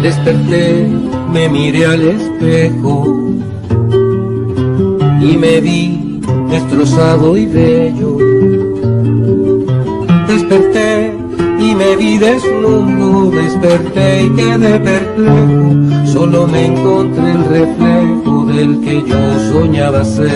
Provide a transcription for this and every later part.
Desperté, me miré al espejo y me vi destrozado y bello. Desperté y me vi desnudo, desperté y quedé perplejo. Solo me encontré el reflejo del que yo soñaba ser.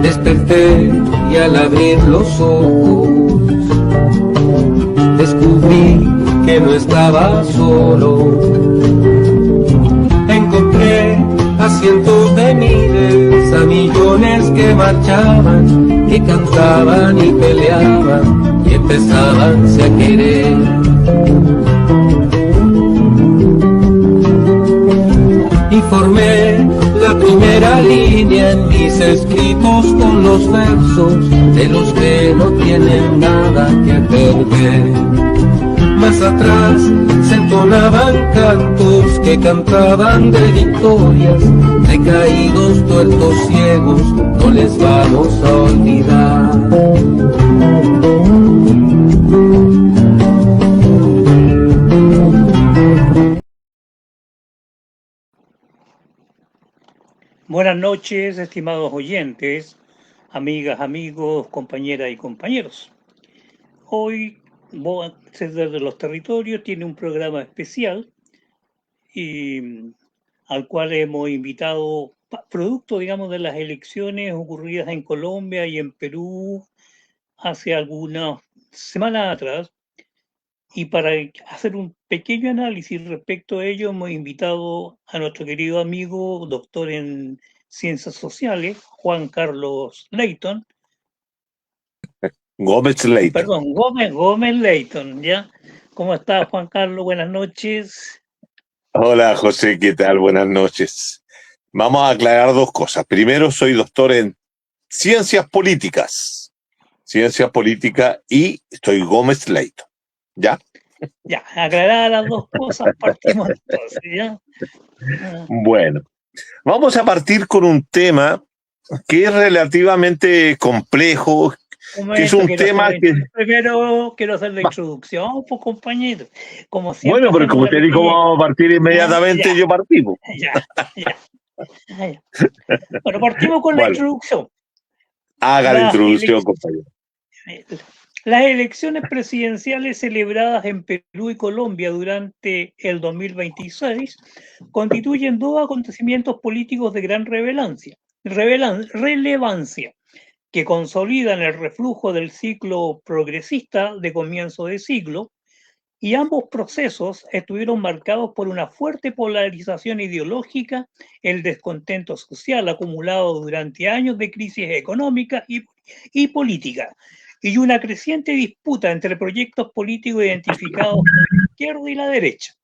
Desperté y al abrir los ojos descubrí que no estaba solo. Encontré a cientos de miles, a millones que marchaban, que cantaban y peleaban y empezaban a querer. Y formé la primera línea en mis escritos con los versos de los que no tienen nada que perder. Más atrás se entonaban cantos que cantaban de victorias, de caídos, tuertos, ciegos, no les vamos a olvidar. Buenas noches, estimados oyentes, amigas, amigos, compañeras y compañeros. Hoy Voces desde los Territorios tiene un programa especial al cual hemos invitado, producto, digamos, de las elecciones ocurridas en Colombia y en Perú hace algunas semanas atrás. Y para hacer un pequeño análisis respecto a ello, hemos invitado a nuestro querido amigo, doctor en Ciencias Sociales, Juan Carlos Leighton. Gómez Leighton. Perdón, Gómez Leighton, ¿ya? ¿Cómo estás, Juan Carlos? Buenas noches. Hola, José, ¿qué tal? Buenas noches. Vamos a aclarar dos cosas. Primero, soy doctor en Ciencias Políticas y estoy Gómez Leighton, ¿ya? Ya, aclaradas las dos cosas, partimos entonces, ¿ya? Bueno, vamos a partir con un tema que es relativamente complejo, que es un tema que... Primero quiero hacer la introducción, pues, compañero. Como siempre, bueno, pero como te digo, vamos a partir inmediatamente, yo partimos. Ya. Bueno, partimos con la introducción. Haga la introducción, compañero. Las elecciones presidenciales celebradas en Perú y Colombia durante el 2026 constituyen dos acontecimientos políticos de gran relevancia, que consolidan el reflujo del ciclo progresista de comienzo de siglo, y ambos procesos estuvieron marcados por una fuerte polarización ideológica, el descontento social acumulado durante años de crisis económica y política, y una creciente disputa entre proyectos políticos identificados como la izquierda y la derecha.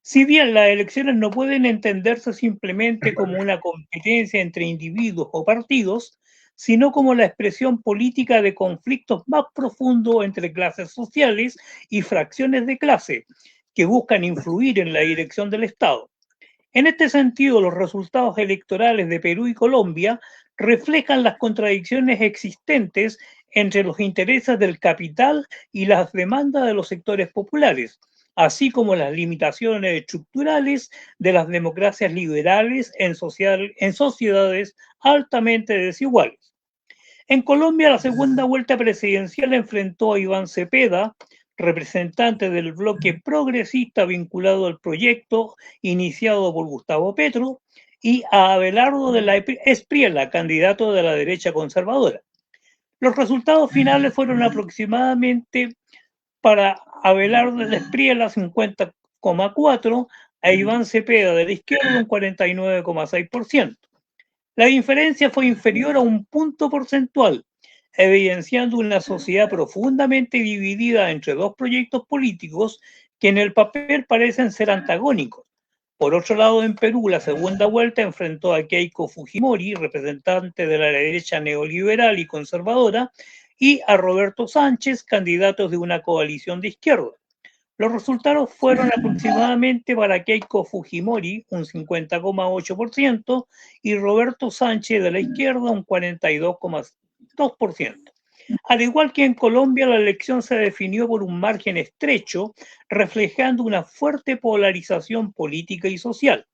Si bien las elecciones no pueden entenderse simplemente como una competencia entre individuos o partidos, sino como la expresión política de conflictos más profundos entre clases sociales y fracciones de clase que buscan influir en la dirección del Estado. En este sentido, los resultados electorales de Perú y Colombia reflejan las contradicciones existentes entre los intereses del capital y las demandas de los sectores populares, así como las limitaciones estructurales de las democracias liberales en sociedades altamente desiguales. En Colombia, la segunda vuelta presidencial enfrentó a Iván Cepeda, representante del bloque progresista vinculado al proyecto iniciado por Gustavo Petro, y a Abelardo de la Espriella, candidato de la derecha conservadora. Los resultados finales fueron aproximadamente para Abelardo de la Espriella 50,4, a Iván Cepeda de la izquierda un 49,6%. La diferencia fue inferior a un punto porcentual, evidenciando una sociedad profundamente dividida entre dos proyectos políticos que en el papel parecen ser antagónicos. Por otro lado, en Perú, la segunda vuelta enfrentó a Keiko Fujimori, representante de la derecha neoliberal y conservadora, y a Roberto Sánchez, candidato de una coalición de izquierda. Los resultados fueron aproximadamente para Keiko Fujimori un 50,8% y Roberto Sánchez de la izquierda un 42,2%. Al igual que en Colombia, la elección se definió por un margen estrecho, reflejando una fuerte polarización política y social.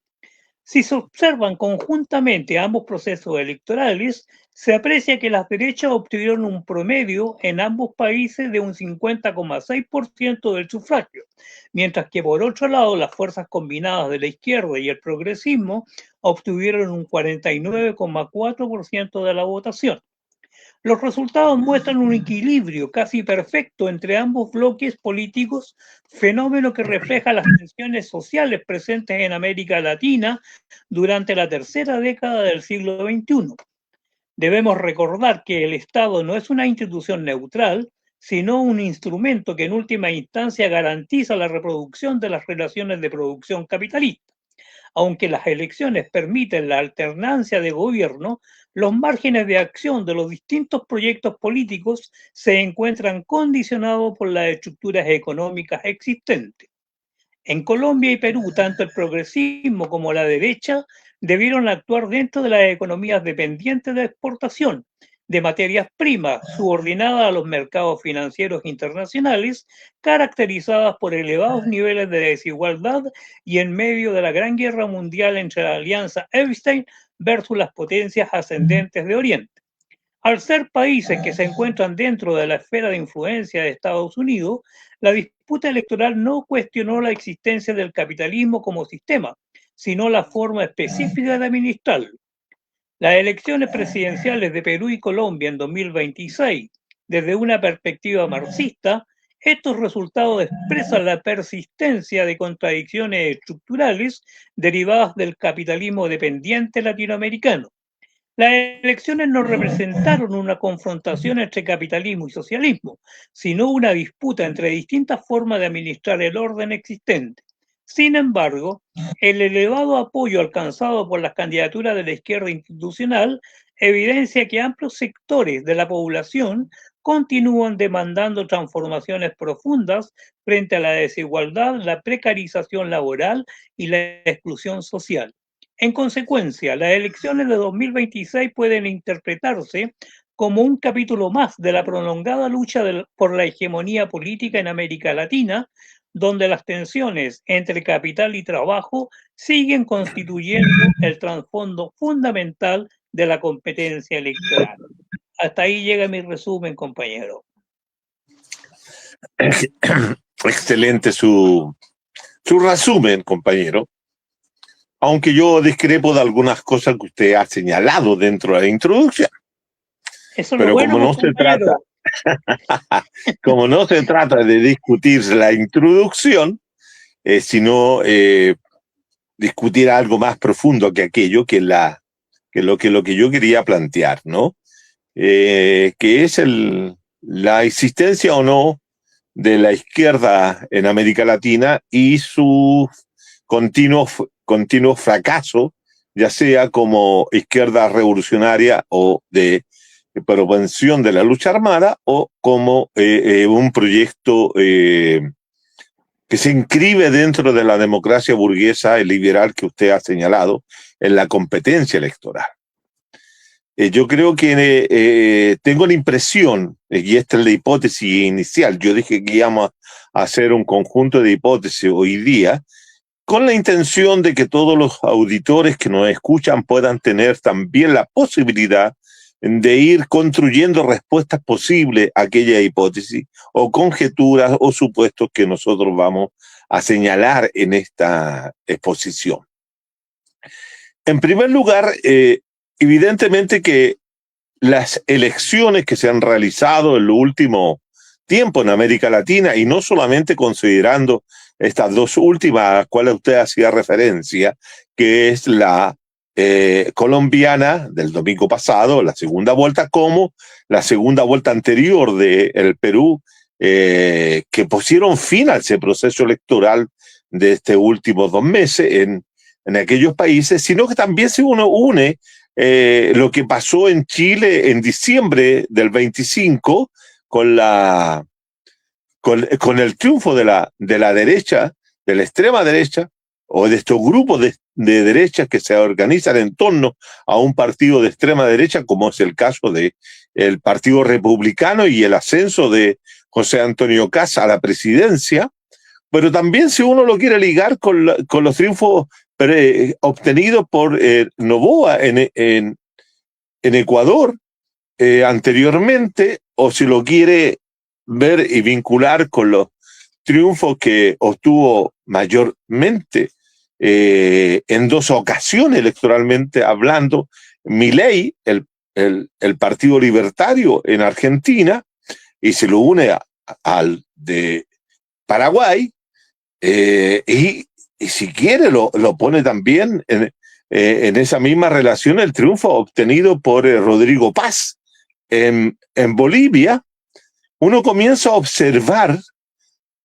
Si se observan conjuntamente ambos procesos electorales, se aprecia que las derechas obtuvieron un promedio en ambos países de un 50,6% del sufragio, mientras que por otro lado las fuerzas combinadas de la izquierda y el progresismo obtuvieron un 49,4% de la votación. Los resultados muestran un equilibrio casi perfecto entre ambos bloques políticos, fenómeno que refleja las tensiones sociales presentes en América Latina durante la tercera década del siglo XXI. Debemos recordar que el Estado no es una institución neutral, sino un instrumento que en última instancia garantiza la reproducción de las relaciones de producción capitalista. Aunque las elecciones permiten la alternancia de gobierno, los márgenes de acción de los distintos proyectos políticos se encuentran condicionados por las estructuras económicas existentes. En Colombia y Perú, tanto el progresismo como la derecha debieron actuar dentro de las economías dependientes de exportación de materias primas subordinadas a los mercados financieros internacionales, caracterizadas por elevados niveles de desigualdad y en medio de la Gran Guerra Mundial entre la alianza Epstein versus las potencias ascendentes de Oriente. Al ser países que se encuentran dentro de la esfera de influencia de Estados Unidos, la disputa electoral no cuestionó la existencia del capitalismo como sistema, sino la forma específica de administrarlo. Las elecciones presidenciales de Perú y Colombia en 2026, desde una perspectiva marxista, estos resultados expresan la persistencia de contradicciones estructurales derivadas del capitalismo dependiente latinoamericano. Las elecciones no representaron una confrontación entre capitalismo y socialismo, sino una disputa entre distintas formas de administrar el orden existente. Sin embargo, el elevado apoyo alcanzado por las candidaturas de la izquierda institucional evidencia que amplios sectores de la población continúan demandando transformaciones profundas frente a la desigualdad, la precarización laboral y la exclusión social. En consecuencia, las elecciones de 2026 pueden interpretarse como un capítulo más de la prolongada lucha por la hegemonía política en América Latina, donde las tensiones entre capital y trabajo siguen constituyendo el trasfondo fundamental de la competencia electoral. Hasta ahí llega mi resumen, compañero. Excelente su resumen, compañero. Aunque yo discrepo de algunas cosas que usted ha señalado dentro de la introducción. Eso pero bueno, como no se trata, como no se trata de discutir la introducción, sino discutir algo más profundo que aquello que lo que yo quería plantear, ¿no? Que es la existencia o no de la izquierda en América Latina y su continuo fracaso, ya sea como izquierda revolucionaria o de propensión de la lucha armada o como un proyecto que se inscribe dentro de la democracia burguesa y liberal que usted ha señalado en la competencia electoral. Yo creo que tengo la impresión, y esta es la hipótesis inicial, yo dije que íbamos a hacer un conjunto de hipótesis hoy día, con la intención de que todos los auditores que nos escuchan puedan tener también la posibilidad de ir construyendo respuestas posibles a aquella hipótesis o conjeturas o supuestos que nosotros vamos a señalar en esta exposición. En primer lugar, evidentemente que las elecciones que se han realizado en los últimos tiempo en América Latina, y no solamente considerando estas dos últimas a las cuales usted hacía referencia, que es la colombiana del domingo pasado, la segunda vuelta, como la segunda vuelta anterior del Perú, que pusieron fin a ese proceso electoral de estos últimos 2 meses en aquellos países, sino que también si uno une lo que pasó en Chile en diciembre del 25 con el triunfo de la derecha, de la extrema derecha, o de estos grupos de derecha que se organizan en torno a un partido de extrema derecha, como es el caso del Partido Republicano y el ascenso de José Antonio Kast a la presidencia, pero también si uno lo quiere ligar con los triunfos obtenidos por Noboa en Ecuador anteriormente, o si lo quiere ver y vincular con los triunfos que obtuvo mayormente en 2 ocasiones electoralmente hablando, Milei, el Partido Libertario en Argentina, y se lo une al de Paraguay, y si quiere lo pone también en esa misma relación el triunfo obtenido por Rodrigo Paz en Bolivia. Uno comienza a observar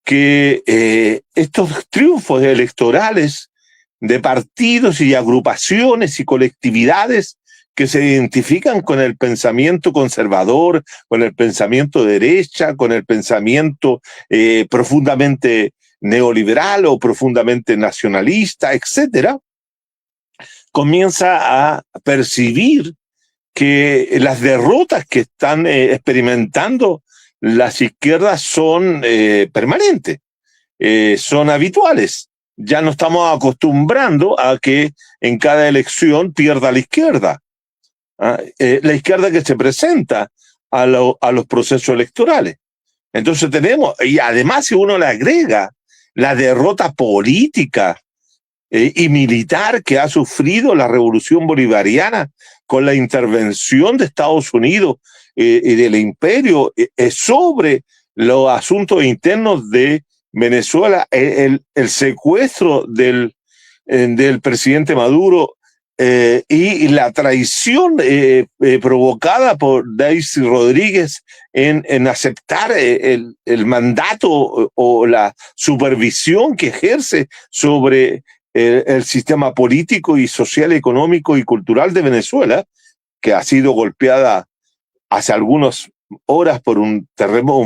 que estos triunfos electorales de partidos y agrupaciones y colectividades que se identifican con el pensamiento conservador, con el pensamiento de derecha, con el pensamiento profundamente neoliberal o profundamente nacionalista, etcétera, comienza a percibir que las derrotas que están experimentando las izquierdas son permanentes, son habituales. Ya no estamos acostumbrando a que en cada elección pierda la izquierda. La izquierda que se presenta a los procesos electorales. Entonces tenemos, y además si uno le agrega la derrota política y militar que ha sufrido la revolución bolivariana con la intervención de Estados Unidos y del imperio sobre los asuntos internos de Venezuela, el secuestro del presidente Maduro y la traición provocada por Daisy Rodríguez en aceptar el mandato o la supervisión que ejerce sobre el sistema político y social, económico y cultural de Venezuela, que ha sido golpeada hace algunas horas por un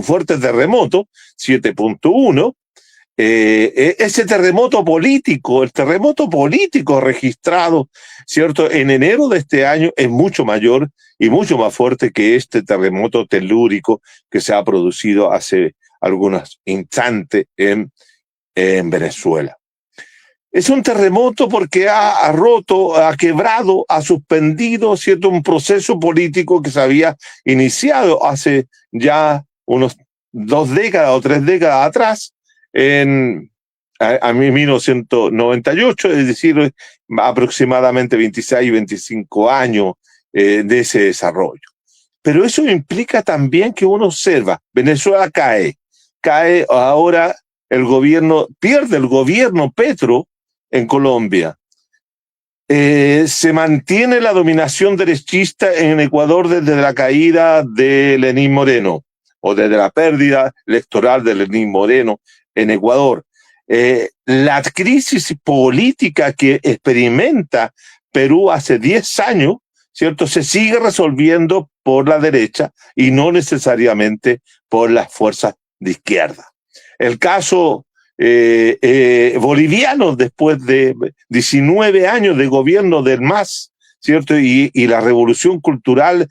fuerte terremoto, 7.1. Ese terremoto político, el terremoto político registrado, ¿cierto?, en enero de este año es mucho mayor y mucho más fuerte que este terremoto telúrico que se ha producido hace algunos instantes en Venezuela. Es un terremoto porque ha roto, ha quebrado, ha suspendido, ¿cierto?, un proceso político que se había iniciado hace ya unos 2 décadas o 3 décadas atrás, a 1998, es decir, aproximadamente 26, 25 años de ese desarrollo. Pero eso implica también que uno observa, Venezuela cae ahora pierde el gobierno Petro en Colombia. Se mantiene la dominación derechista en Ecuador desde la caída de Lenín Moreno, o desde la pérdida electoral de Lenín Moreno en Ecuador. La crisis política que experimenta Perú hace 10 años, ¿cierto?, se sigue resolviendo por la derecha y no necesariamente por las fuerzas de izquierda. El caso boliviano, después de 19 años de gobierno del MAS, ¿cierto?, y la revolución cultural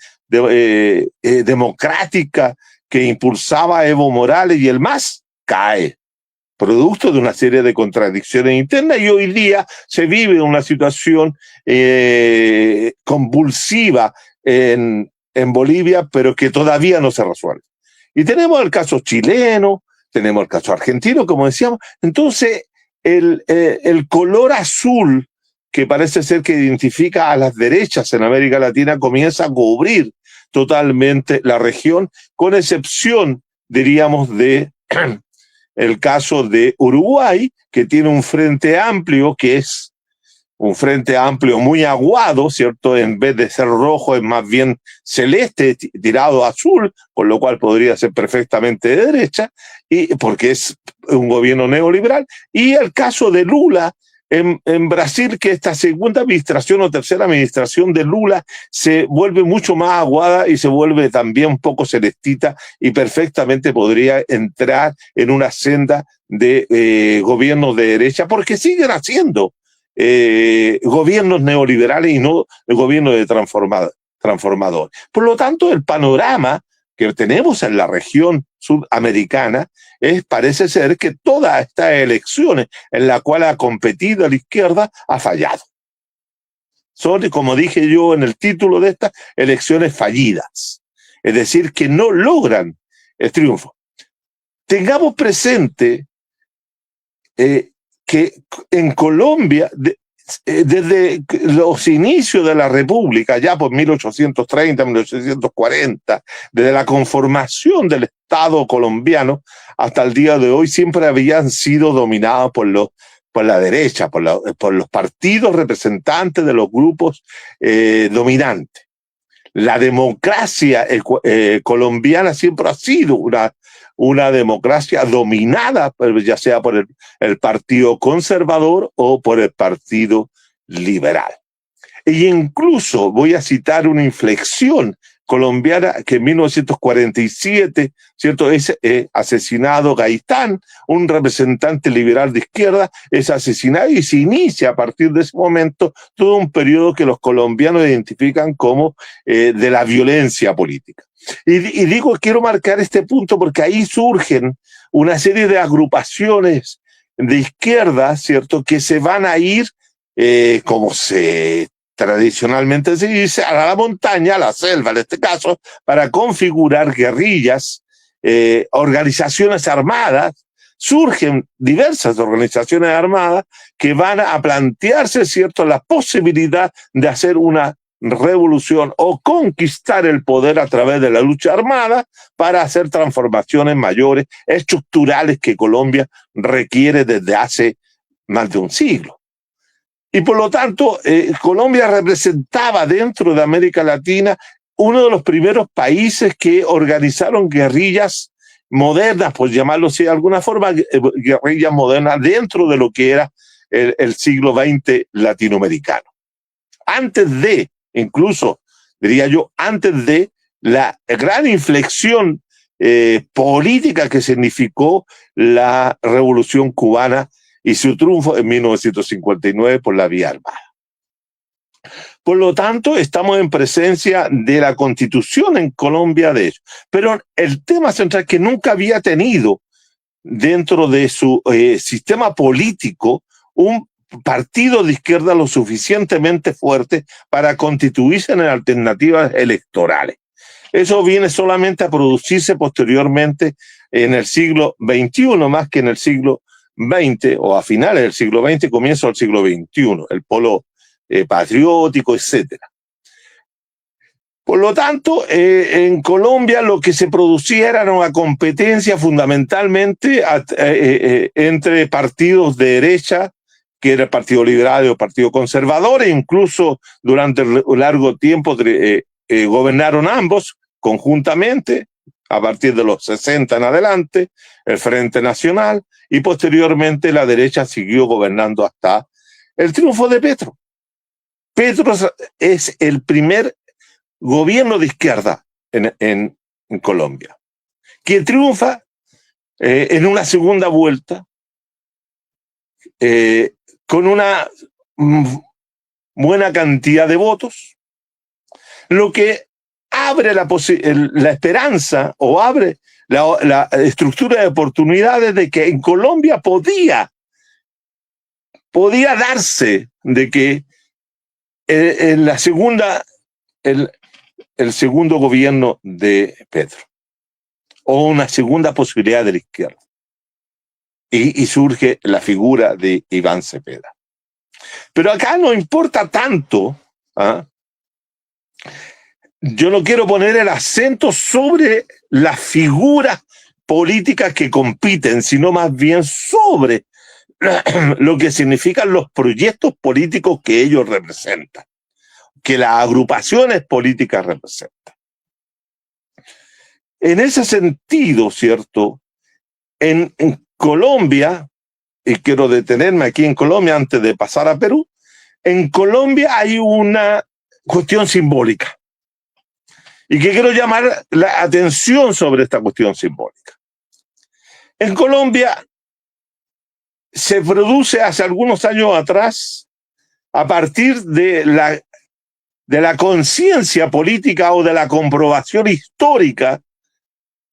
democrática que impulsaba Evo Morales y el MAS, cae, producto de una serie de contradicciones internas, y hoy día se vive una situación convulsiva en Bolivia, pero que todavía no se resuelve. Y tenemos el caso chileno, tenemos el caso argentino, como decíamos. Entonces, el color azul, que parece ser que identifica a las derechas en América Latina, comienza a cubrir totalmente la región, con excepción diríamos, de el caso de Uruguay, que tiene un frente amplio, que es un frente amplio muy aguado, ¿cierto? En vez de ser rojo, es más bien celeste, tirado a azul, con lo cual podría ser perfectamente de derecha, y porque es un gobierno neoliberal. Y el caso de Lula en Brasil, que esta segunda administración o tercera administración de Lula se vuelve mucho más aguada y se vuelve también un poco celestita y perfectamente podría entrar en una senda de gobiernos de derecha, porque siguen haciendo gobiernos neoliberales y no gobiernos de transformador. Por lo tanto, el panorama que tenemos en la región sudamericana parece ser que todas estas elecciones en las cuales ha competido la izquierda ha fallado. Son, como dije yo en el título de estas, elecciones fallidas. Es decir, que no logran el triunfo. Tengamos presente que en Colombia, desde los inicios de la República, ya por 1830, 1840, desde la conformación del Estado colombiano hasta el día de hoy, siempre habían sido dominados por la derecha, por los partidos representantes de los grupos dominantes. La democracia colombiana siempre ha sido una democracia dominada, ya sea por el Partido Conservador o por el Partido Liberal. Y incluso voy a citar una inflexión colombiana que en 1947, ¿cierto? Es asesinado Gaitán, un representante liberal de izquierda, es asesinado y se inicia a partir de ese momento todo un periodo que los colombianos identifican como de la violencia política. Y digo, quiero marcar este punto porque ahí surgen una serie de agrupaciones de izquierda, ¿cierto?, que se van a ir, como se tradicionalmente se dice, a la montaña, a la selva en este caso, para configurar guerrillas, organizaciones armadas. Surgen diversas organizaciones armadas que van a plantearse, ¿cierto?, la posibilidad de hacer una revolución o conquistar el poder a través de la lucha armada para hacer transformaciones mayores, estructurales que Colombia requiere desde hace más de un siglo. Y por lo tanto, Colombia representaba dentro de América Latina uno de los primeros países que organizaron guerrillas modernas, por llamarlo así de alguna forma, guerrillas modernas dentro de lo que era el siglo XX latinoamericano. Antes de, incluso, diría yo, antes de la gran inflexión política que significó la Revolución Cubana y su triunfo en 1959 por la vía armada. Por lo tanto, estamos en presencia de la Constitución en Colombia de eso. Pero el tema central que nunca había tenido dentro de su sistema político un partido de izquierda lo suficientemente fuerte para constituirse en alternativas electorales. Eso viene solamente a producirse posteriormente en el siglo XXI, más que en el siglo XX, o a finales del siglo XX, comienzo del siglo XXI, el polo patriótico, etc. Por lo tanto, en Colombia lo que se producía era una competencia fundamentalmente entre partidos de derecha, que era el Partido Liberal y el Partido Conservador, e incluso durante un largo tiempo gobernaron ambos conjuntamente, a partir de los 60 en adelante, el Frente Nacional, y posteriormente la derecha siguió gobernando hasta el triunfo de Petro. Petro es el primer gobierno de izquierda en Colombia, que triunfa en una segunda vuelta con una buena cantidad de votos, lo que abre la esperanza o abre la estructura de oportunidades de que en Colombia podía darse de que en la segunda, el segundo gobierno de Petro, o una segunda posibilidad de la izquierda. Y surge la figura de Iván Cepeda. Pero acá no importa tanto, yo no quiero poner el acento sobre la figura políticas que compiten, sino más bien sobre lo que significan los proyectos políticos que ellos representan, que las agrupaciones políticas representan. En ese sentido, ¿cierto? En Colombia, y quiero detenerme aquí en Colombia antes de pasar a Perú, en Colombia hay una cuestión simbólica y que quiero llamar la atención sobre esta cuestión simbólica. En Colombia se produce hace algunos años atrás, a partir de la conciencia política o de la comprobación histórica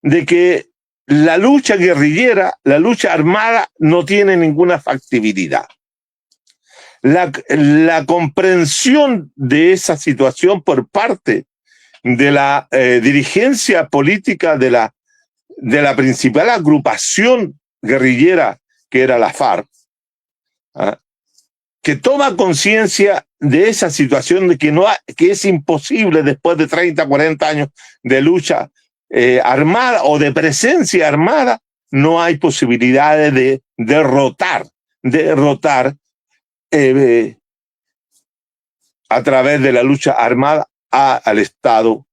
de que la lucha guerrillera, la lucha armada no tiene ninguna factibilidad. La comprensión de esa situación por parte de la dirigencia política de la principal agrupación guerrillera que era la FARC, que toma conciencia de esa situación de que es imposible después de 30, 40 años de lucha armada o de presencia armada, no hay posibilidades de derrotar a través de la lucha armada al Estado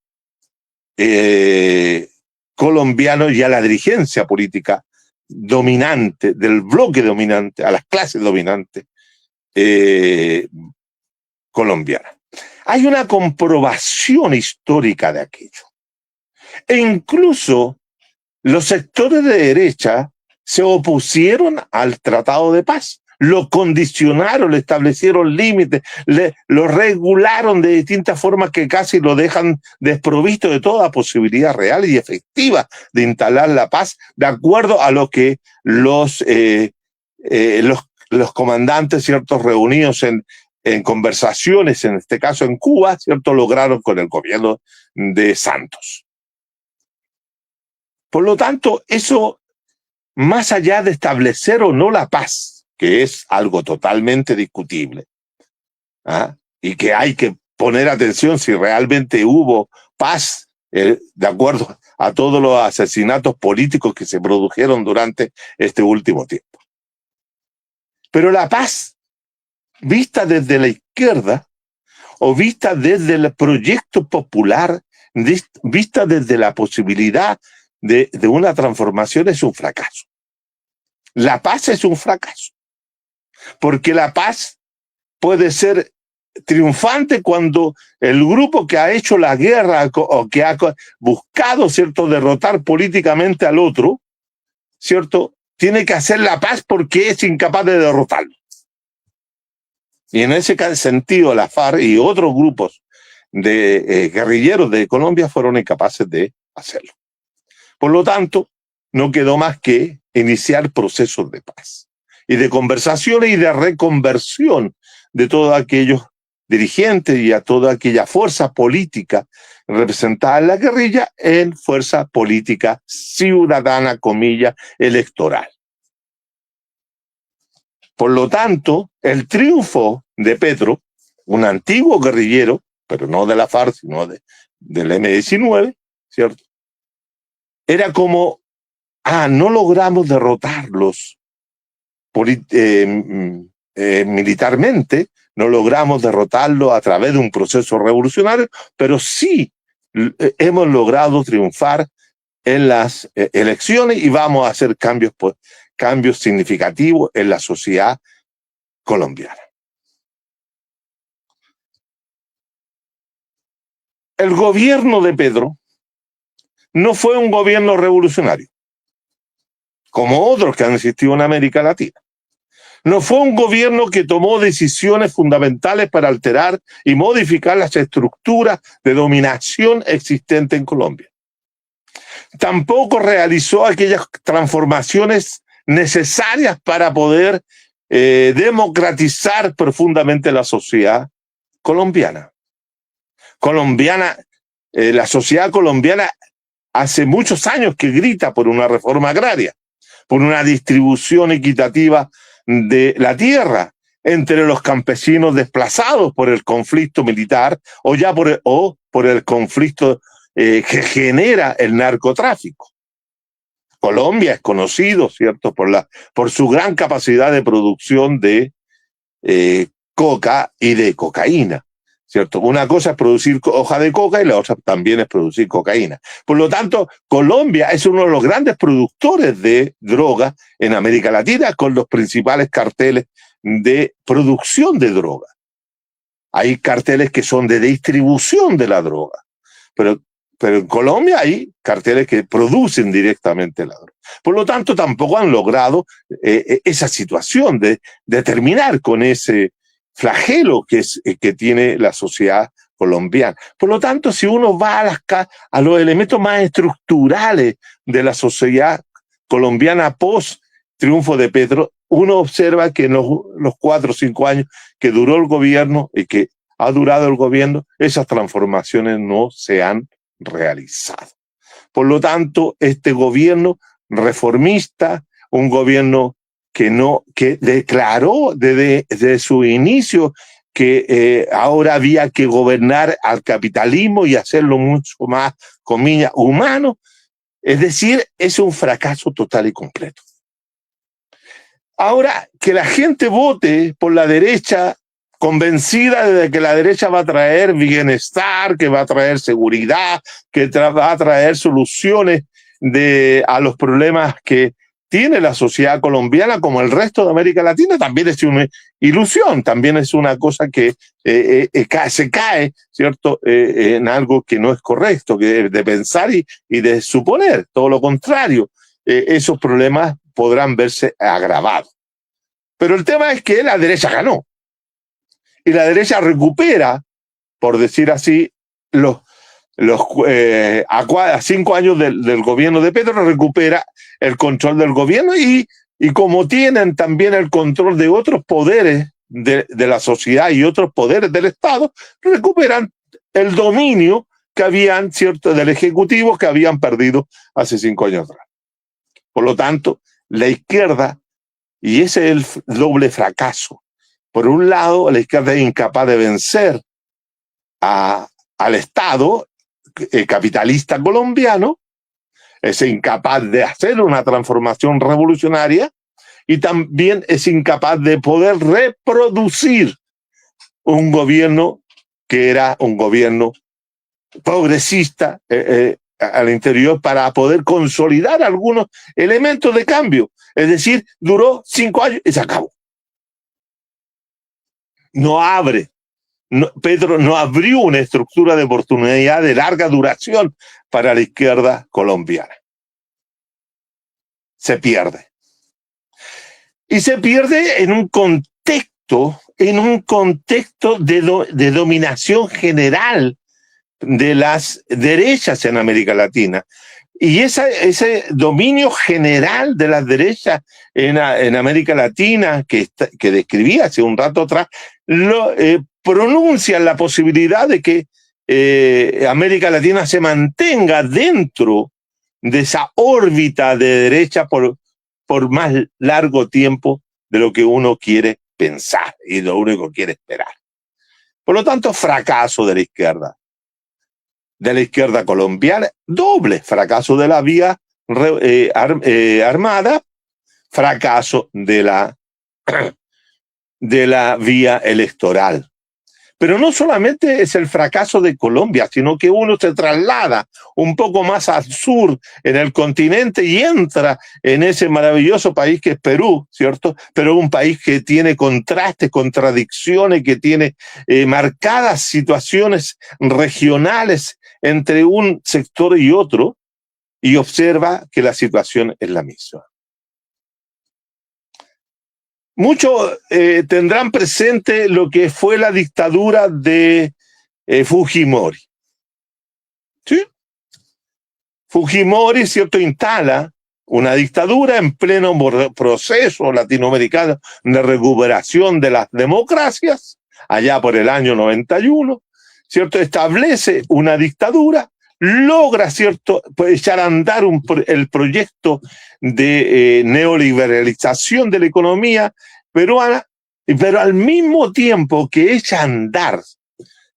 colombiano y a la dirigencia política dominante, del bloque dominante, a las clases dominantes colombianas. Hay una comprobación histórica de aquello. E incluso los sectores de derecha se opusieron al Tratado de Paz. Lo condicionaron, le establecieron límites, lo regularon de distintas formas que casi lo dejan desprovisto de toda posibilidad real y efectiva de instalar la paz, de acuerdo a lo que los comandantes, ciertos, reunidos en conversaciones, en este caso en Cuba, cierto, lograron con el gobierno de Santos. Por lo tanto, eso, más allá de establecer o no la paz, que es algo totalmente discutible, y que hay que poner atención si realmente hubo paz, de acuerdo a todos los asesinatos políticos que se produjeron durante este último tiempo. Pero la paz, vista desde la izquierda, o vista desde el proyecto popular, vista desde la posibilidad de una transformación, es un fracaso. La paz es un fracaso. Porque la paz puede ser triunfante cuando el grupo que ha hecho la guerra o que ha buscado, ¿cierto?, derrotar políticamente al otro, ¿cierto?, tiene que hacer la paz porque es incapaz de derrotarlo. Y en ese sentido, la FARC y otros grupos de guerrilleros de Colombia fueron incapaces de hacerlo. Por lo tanto, no quedó más que iniciar procesos de paz y de conversaciones y de reconversión de todos aquellos dirigentes y a toda aquella fuerza política representada en la guerrilla en fuerza política ciudadana, comillas, electoral. Por lo tanto, el triunfo de Petro, un antiguo guerrillero, pero no de la FARC, sino del M-19, ¿cierto?, era como, no logramos derrotarlos militarmente, no logramos derrotarlo a través de un proceso revolucionario, pero sí hemos logrado triunfar en las elecciones y vamos a hacer cambios significativos en la sociedad colombiana. El gobierno de Petro no fue un gobierno revolucionario, como otros que han existido en América Latina. No fue un gobierno que tomó decisiones fundamentales para alterar y modificar las estructuras de dominación existentes en Colombia. Tampoco realizó aquellas transformaciones necesarias para poder democratizar profundamente la sociedad colombiana. La sociedad colombiana hace muchos años que grita por una reforma agraria, por una distribución equitativa de la tierra entre los campesinos desplazados por el conflicto militar o por el conflicto que genera el narcotráfico. Colombia es conocido, ¿cierto?, por su gran capacidad de producción de coca y de cocaína, ¿cierto? Una cosa es producir hoja de coca y la otra también es producir cocaína. Por lo tanto, Colombia es uno de los grandes productores de droga en América Latina, con los principales carteles de producción de droga. Hay carteles que son de distribución de la droga, pero en Colombia hay carteles que producen directamente la droga. Por lo tanto, tampoco han logrado esa situación de terminar con ese flagelo que tiene la sociedad colombiana. Por lo tanto, si uno va a los elementos más estructurales de la sociedad colombiana post triunfo de Petro, uno observa que en los 4 o 5 años que duró el gobierno y que ha durado el gobierno, esas transformaciones no se han realizado. Por lo tanto, este gobierno reformista, un gobierno que declaró desde su inicio que ahora había que gobernar al capitalismo y hacerlo mucho más, comillas, humano, es decir, es un fracaso total y completo. Ahora, que la gente vote por la derecha convencida de que la derecha va a traer bienestar, que va a traer seguridad, que va a traer soluciones a los problemas que tiene la sociedad colombiana, como el resto de América Latina, también es una ilusión, también es una cosa que se cae, ¿cierto?, en algo que no es correcto, que de pensar y de suponer, todo lo contrario, esos problemas podrán verse agravados. Pero el tema es que la derecha ganó. Y la derecha recupera, por decir así, a 5 años del gobierno de Petro, recupera el control del gobierno y como tienen también el control de otros poderes de la sociedad y otros poderes del Estado, recuperan el dominio que habían, ¿cierto?, del Ejecutivo que habían perdido hace 5 años atrás. Por lo tanto, la izquierda, y ese es el doble fracaso. Por un lado, la izquierda es incapaz de vencer al Estado capitalista colombiano, es incapaz de hacer una transformación revolucionaria y también es incapaz de poder reproducir un gobierno que era un gobierno progresista al interior para poder consolidar algunos elementos de cambio. Es decir, duró 5 años y se acabó. No abre. Petro no abrió una estructura de oportunidad de larga duración para la izquierda colombiana. Se pierde. Y se pierde en un contexto de dominación general de las derechas en América Latina. Y ese dominio general de las derechas en América Latina que describí hace un rato atrás, pronuncia la posibilidad de que América Latina se mantenga dentro de esa órbita de derecha por más largo tiempo de lo que uno quiere pensar y lo único que quiere esperar. Por lo tanto, fracaso de la izquierda colombiana, doble fracaso de la vía armada, fracaso de la vía electoral. Pero no solamente es el fracaso de Colombia, sino que uno se traslada un poco más al sur en el continente y entra en ese maravilloso país que es Perú, ¿cierto? Pero un país que tiene contrastes, contradicciones, que tiene marcadas situaciones regionales entre un sector y otro, y observa que la situación es la misma. Muchos tendrán presente lo que fue la dictadura de Fujimori. ¿Sí? Fujimori, ¿cierto?, instala una dictadura en pleno proceso latinoamericano de recuperación de las democracias, allá por el año 91, ¿cierto? Establece una dictadura, logra, ¿cierto?, echar a andar el proyecto de neoliberalización de la economía peruana, pero al mismo tiempo que echa a andar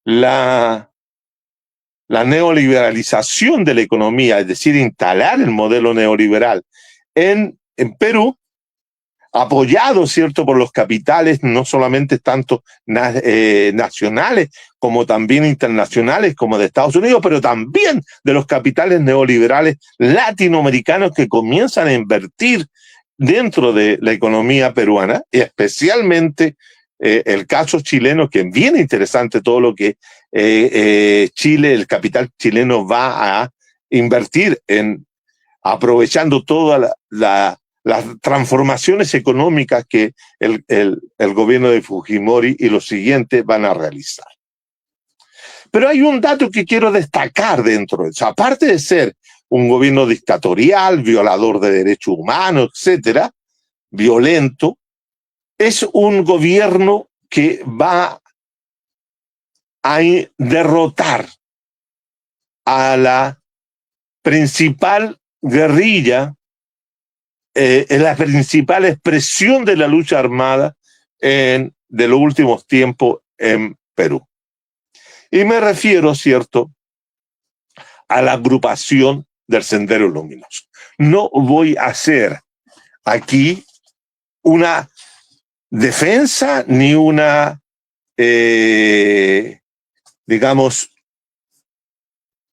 la neoliberalización de la economía, es decir, instalar el modelo neoliberal en Perú, apoyado, ¿cierto?, por los capitales, no solamente tanto nacionales como también internacionales, como de Estados Unidos, pero también de los capitales neoliberales latinoamericanos que comienzan a invertir dentro de la economía peruana, y especialmente el caso chileno, que es bien interesante todo lo que Chile, el capital chileno va a invertir en aprovechando toda las transformaciones económicas que el gobierno de Fujimori y los siguientes van a realizar. Pero hay un dato que quiero destacar dentro de eso. Aparte de ser un gobierno dictatorial, violador de derechos humanos, etcétera, violento, es un gobierno que va a derrotar a la principal guerrilla, la principal expresión de la lucha armada de los últimos tiempos en Perú. Y me refiero, ¿cierto?, a la agrupación del Sendero Luminoso. No voy a hacer aquí una defensa ni una, digamos,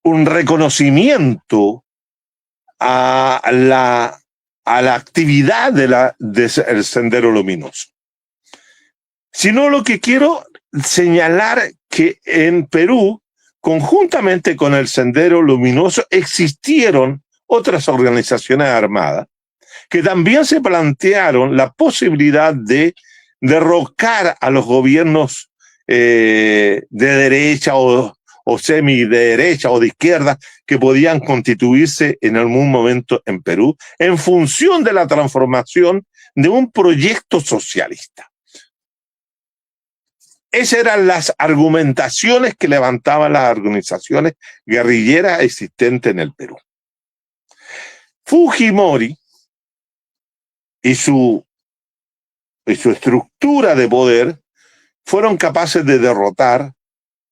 un reconocimiento a la actividad del Sendero Luminoso, sino lo que quiero señalar que en Perú, conjuntamente con el Sendero Luminoso, existieron otras organizaciones armadas que también se plantearon la posibilidad de derrocar a los gobiernos de derecha o semi-derecha o de izquierda que podían constituirse en algún momento en Perú en función de la transformación de un proyecto socialista. Esas eran las argumentaciones que levantaban las organizaciones guerrilleras existentes en el Perú. Fujimori y su estructura de poder fueron capaces de derrotar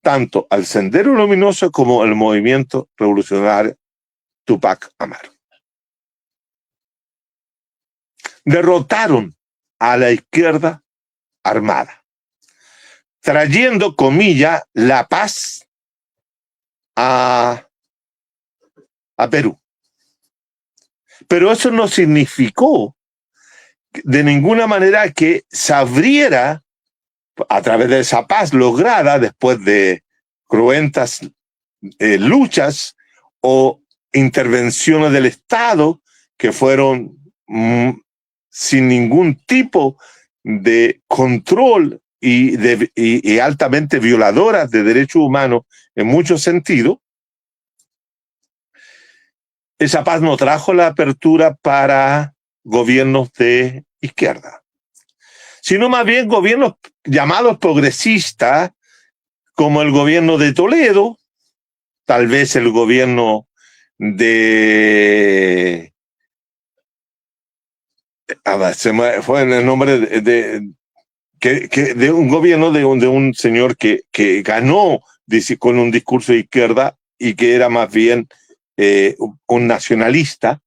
tanto al Sendero Luminoso como al movimiento revolucionario Tupac Amaru. Derrotaron a la izquierda armada, trayendo, comillas, la paz a Perú. Pero eso no significó de ninguna manera que se abriera, a través de esa paz lograda después de cruentas luchas o intervenciones del Estado que fueron sin ningún tipo de control y altamente violadoras de derechos humanos en muchos sentidos, esa paz no trajo la apertura para gobiernos de izquierda, sino más bien gobiernos llamados progresistas, como el gobierno de Toledo, tal vez el gobierno de... se me fue el nombre de un gobierno de un señor que ganó con un discurso de izquierda y que era más bien un nacionalista,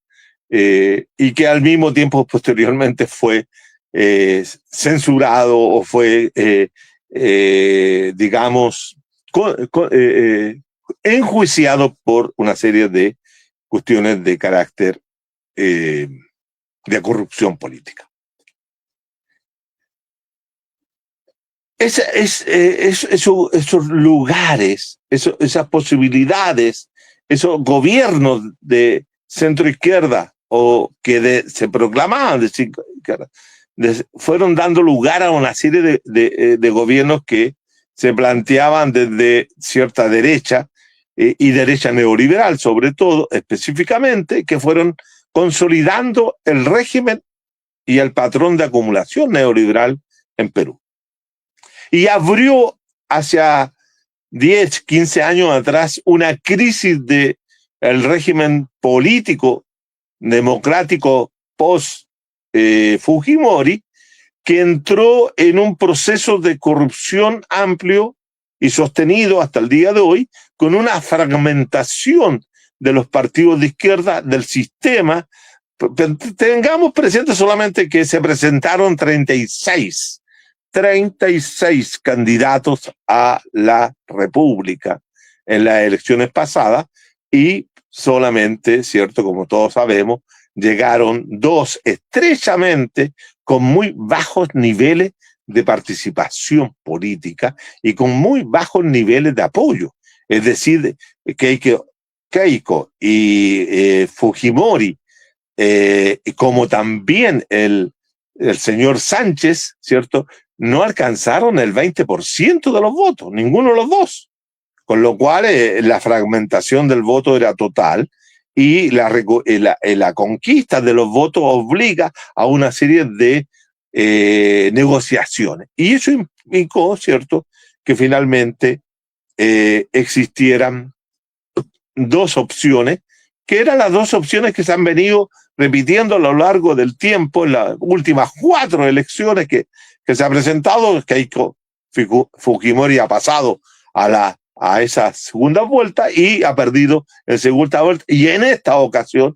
y que al mismo tiempo posteriormente fue censurado o fue, digamos, enjuiciado por una serie de cuestiones de carácter de corrupción política. Esos lugares, esas posibilidades, esos gobiernos de centro izquierda o que se proclamaban de izquierda, fueron dando lugar a una serie de gobiernos que se planteaban desde cierta derecha y derecha neoliberal, sobre todo, específicamente, que fueron consolidando el régimen y el patrón de acumulación neoliberal en Perú. Y abrió hacia 10, 15 años atrás una crisis del régimen político democrático post Fujimori, que entró en un proceso de corrupción amplio y sostenido hasta el día de hoy, con una fragmentación de los partidos de izquierda del sistema Tengamos presente solamente que se presentaron 36 candidatos a la República en las elecciones pasadas y solamente, cierto, como todos sabemos, llegaron 2 estrechamente con muy bajos niveles de participación política y con muy bajos niveles de apoyo. Es decir, Keiko y Fujimori, como también el señor Sánchez, ¿cierto?, no alcanzaron el 20% de los votos, ninguno de los dos. Con lo cual la fragmentación del voto era total y la conquista de los votos obliga a una serie de negociaciones. Y eso implicó, ¿cierto?, que finalmente existieran 2 opciones, que eran las 2 opciones que se han venido repitiendo a lo largo del tiempo en las últimas 4 elecciones que se ha presentado. Keiko Fujimori ha pasado a esa segunda vuelta y ha perdido en segunda vuelta, y en esta ocasión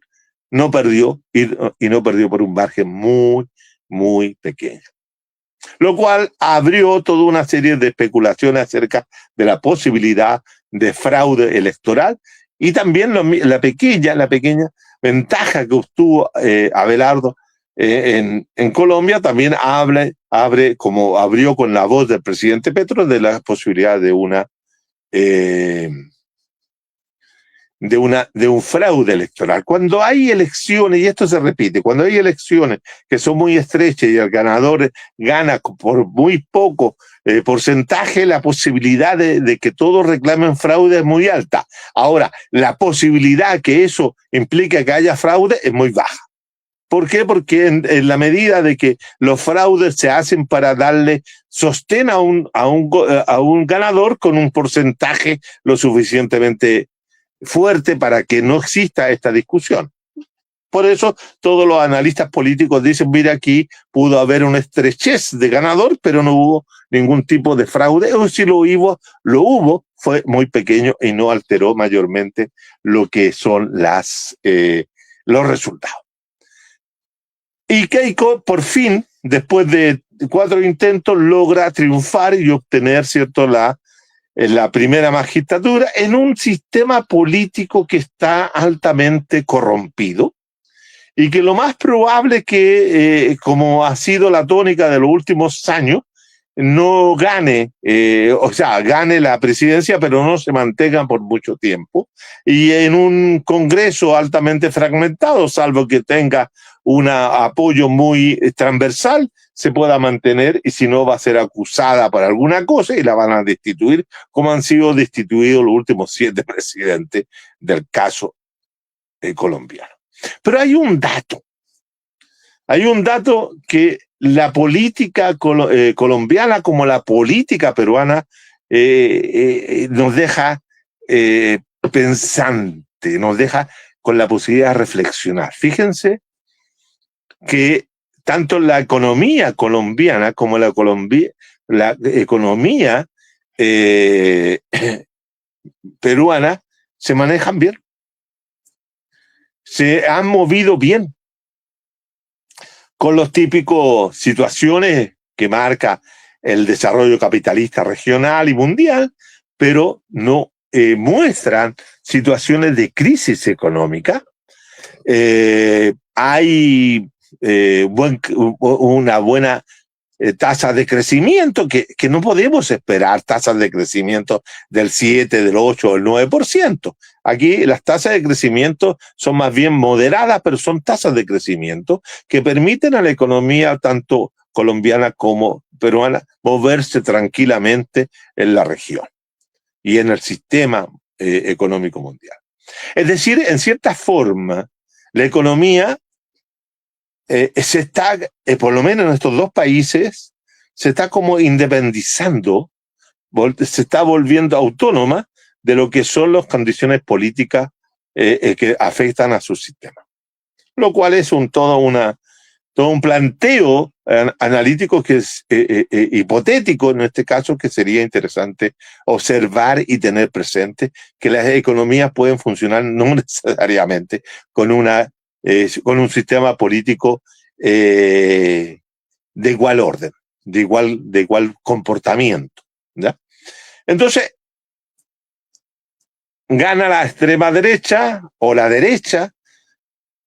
no perdió, y no perdió por un margen muy, muy pequeño. Lo cual abrió toda una serie de especulaciones acerca de la posibilidad de fraude electoral y también la pequeña ventaja que obtuvo Abelardo en Colombia. También abre, como abrió con la voz del presidente Petro, de la posibilidad de un fraude electoral. Cuando hay elecciones, y esto se repite, cuando hay elecciones que son muy estrechas y el ganador gana por muy poco porcentaje, la posibilidad de que todos reclamen fraude es muy alta. Ahora, la posibilidad que eso implique que haya fraude es muy baja. ¿Por qué? Porque en la medida de que los fraudes se hacen para darle sostén a un ganador con un porcentaje lo suficientemente fuerte para que no exista esta discusión. Por eso todos los analistas políticos dicen, mira, aquí pudo haber una estrechez de ganador, pero no hubo ningún tipo de fraude, o si lo hubo, fue muy pequeño y no alteró mayormente lo que son los resultados. Y Keiko, por fin, después de 4 intentos, logra triunfar y obtener, ¿cierto?, la primera magistratura en un sistema político que está altamente corrompido y que lo más probable es que, como ha sido la tónica de los últimos años, no gane, gane la presidencia, pero no se mantenga por mucho tiempo, y en un Congreso altamente fragmentado, salvo que tenga un apoyo muy transversal, se pueda mantener, y si no va a ser acusada por alguna cosa y la van a destituir, como han sido destituidos los últimos 7 presidentes del caso colombiano. Pero hay un dato que la política colombiana como la política peruana nos deja pensante, nos deja con la posibilidad de reflexionar. Fíjense que tanto la economía colombiana como la economía peruana se manejan bien, se han movido bien, con los típicos situaciones que marca el desarrollo capitalista regional y mundial, pero no muestran situaciones de crisis económica. Hay una buena tasa de crecimiento, que no podemos esperar tasas de crecimiento del 7, del 8 o el 9%. Aquí las tasas de crecimiento son más bien moderadas, pero son tasas de crecimiento que permiten a la economía tanto colombiana como peruana moverse tranquilamente en la región y en el sistema económico mundial. Es decir, en cierta forma, la economía se está, por lo menos en estos 2 países, se está como independizando, se está volviendo autónoma de lo que son las condiciones políticas que afectan a su sistema. Lo cual es todo un planteo analítico que es hipotético en este caso, que sería interesante observar y tener presente que las economías pueden funcionar no necesariamente con una con un sistema político de igual orden, de igual comportamiento, ¿ya? Entonces, gana la extrema derecha o la derecha.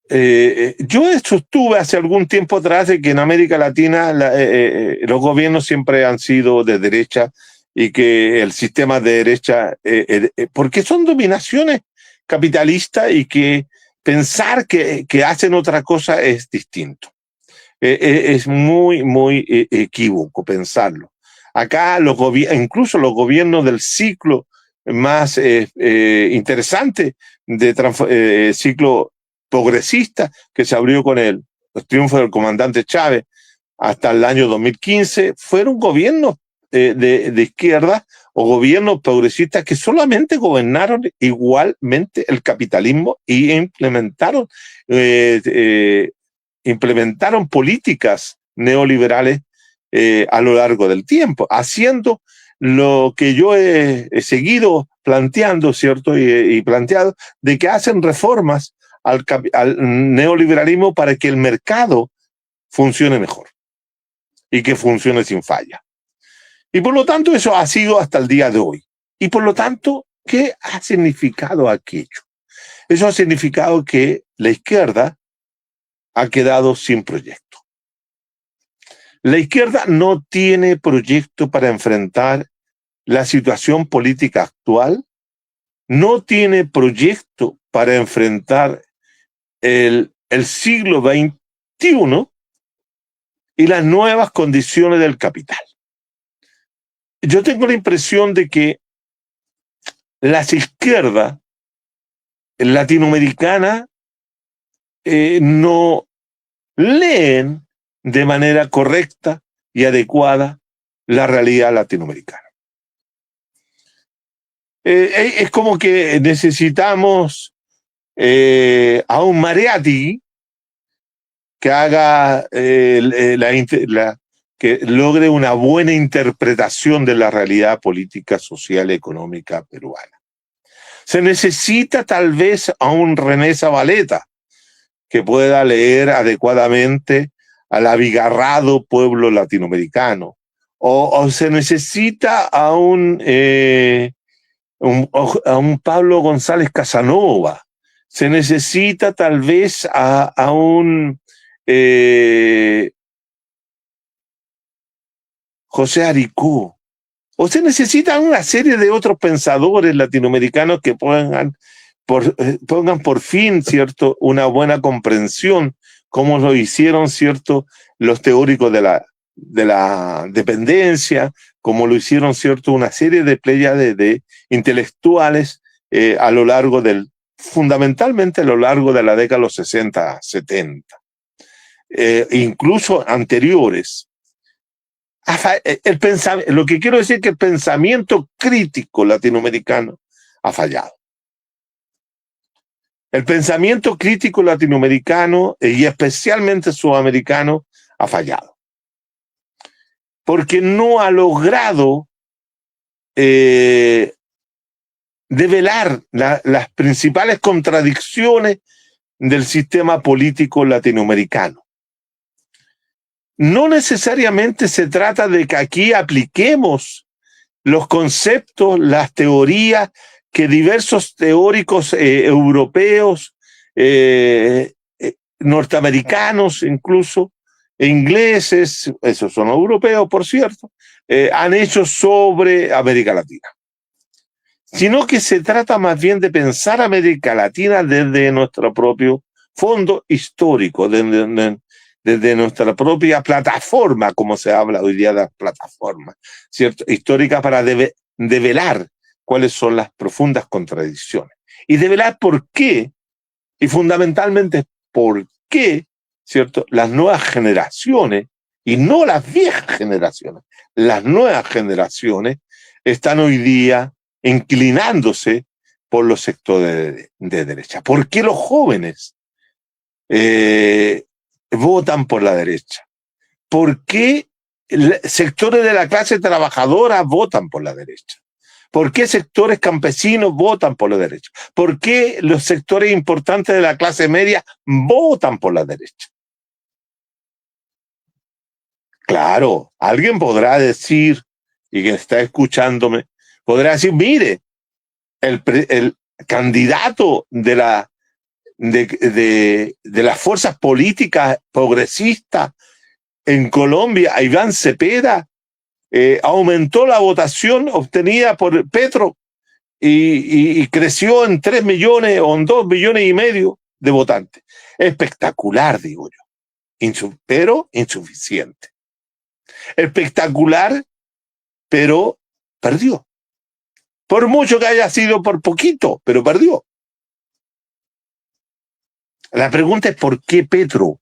Yo sostuve hace algún tiempo atrás de que en América Latina los gobiernos siempre han sido de derecha y que el sistema de derecha, porque son dominaciones capitalistas y que pensar que hacen otra cosa es distinto. Es muy, muy equívoco pensarlo. Acá incluso los gobiernos del ciclo más interesante de ciclo progresista que se abrió con los triunfos del comandante Chávez hasta el año 2015, fueron gobiernos de izquierda o gobiernos progresistas que solamente gobernaron igualmente el capitalismo y implementaron políticas neoliberales a lo largo del tiempo, haciendo lo que yo he seguido planteando, ¿cierto? Y planteado, de que hacen reformas al neoliberalismo para que el mercado funcione mejor y que funcione sin falla. Y por lo tanto eso ha sido hasta el día de hoy. Y por lo tanto, ¿qué ha significado aquello? Eso ha significado que la izquierda ha quedado sin proyecto. La izquierda no tiene proyecto para enfrentar la situación política actual, no tiene proyecto para enfrentar el siglo XXI y las nuevas condiciones del capital. Yo tengo la impresión de que las izquierdas latinoamericanas no leen de manera correcta y adecuada la realidad latinoamericana. Es como que necesitamos a un Mariátegui que haga que logre una buena interpretación de la realidad política, social y económica peruana. Se necesita tal vez a un René Zavaleta que pueda leer adecuadamente al abigarrado pueblo latinoamericano, o se necesita a un Pablo González Casanova, se necesita tal vez a un José Aricó, o se necesitan una serie de otros pensadores latinoamericanos que pongan por fin, ¿cierto?, una buena comprensión, como lo hicieron, ¿cierto?, los teóricos de la dependencia, como lo hicieron, ¿cierto?, una serie de pléyades de intelectuales a lo largo fundamentalmente a lo largo de la década de los 60, 70, incluso anteriores. Lo que quiero decir es que el pensamiento crítico latinoamericano ha fallado. El pensamiento crítico latinoamericano y especialmente sudamericano ha fallado. Porque no ha logrado develar las principales contradicciones del sistema político latinoamericano. No necesariamente se trata de que aquí apliquemos los conceptos, las teorías que diversos teóricos europeos, norteamericanos incluso, ingleses, esos son europeos por cierto, han hecho sobre América Latina. Sino que se trata más bien de pensar América Latina desde nuestro propio fondo histórico, desde nuestra propia plataforma, como se habla hoy día de las plataformas, ¿cierto?, histórica, para develar cuáles son las profundas contradicciones. Y develar por qué, y fundamentalmente por qué, ¿cierto?, las nuevas generaciones, y no las viejas generaciones, las nuevas generaciones están hoy día inclinándose por los sectores de derecha. ¿Por qué los jóvenes votan por la derecha? ¿Por qué sectores de la clase trabajadora votan por la derecha? ¿Por qué sectores campesinos votan por la derecha? ¿Por qué los sectores importantes de la clase media votan por la derecha? Claro, alguien podrá decir, y quien está escuchándome, podrá decir, mire, el candidato de las fuerzas políticas progresistas en Colombia, Iván Cepeda, aumentó la votación obtenida por Petro y creció en 3 millones o en 2 millones y medio de votantes. Espectacular, digo yo, pero insuficiente. Espectacular, pero perdió. Por mucho que haya sido por poquito, pero perdió. La pregunta es por qué Petro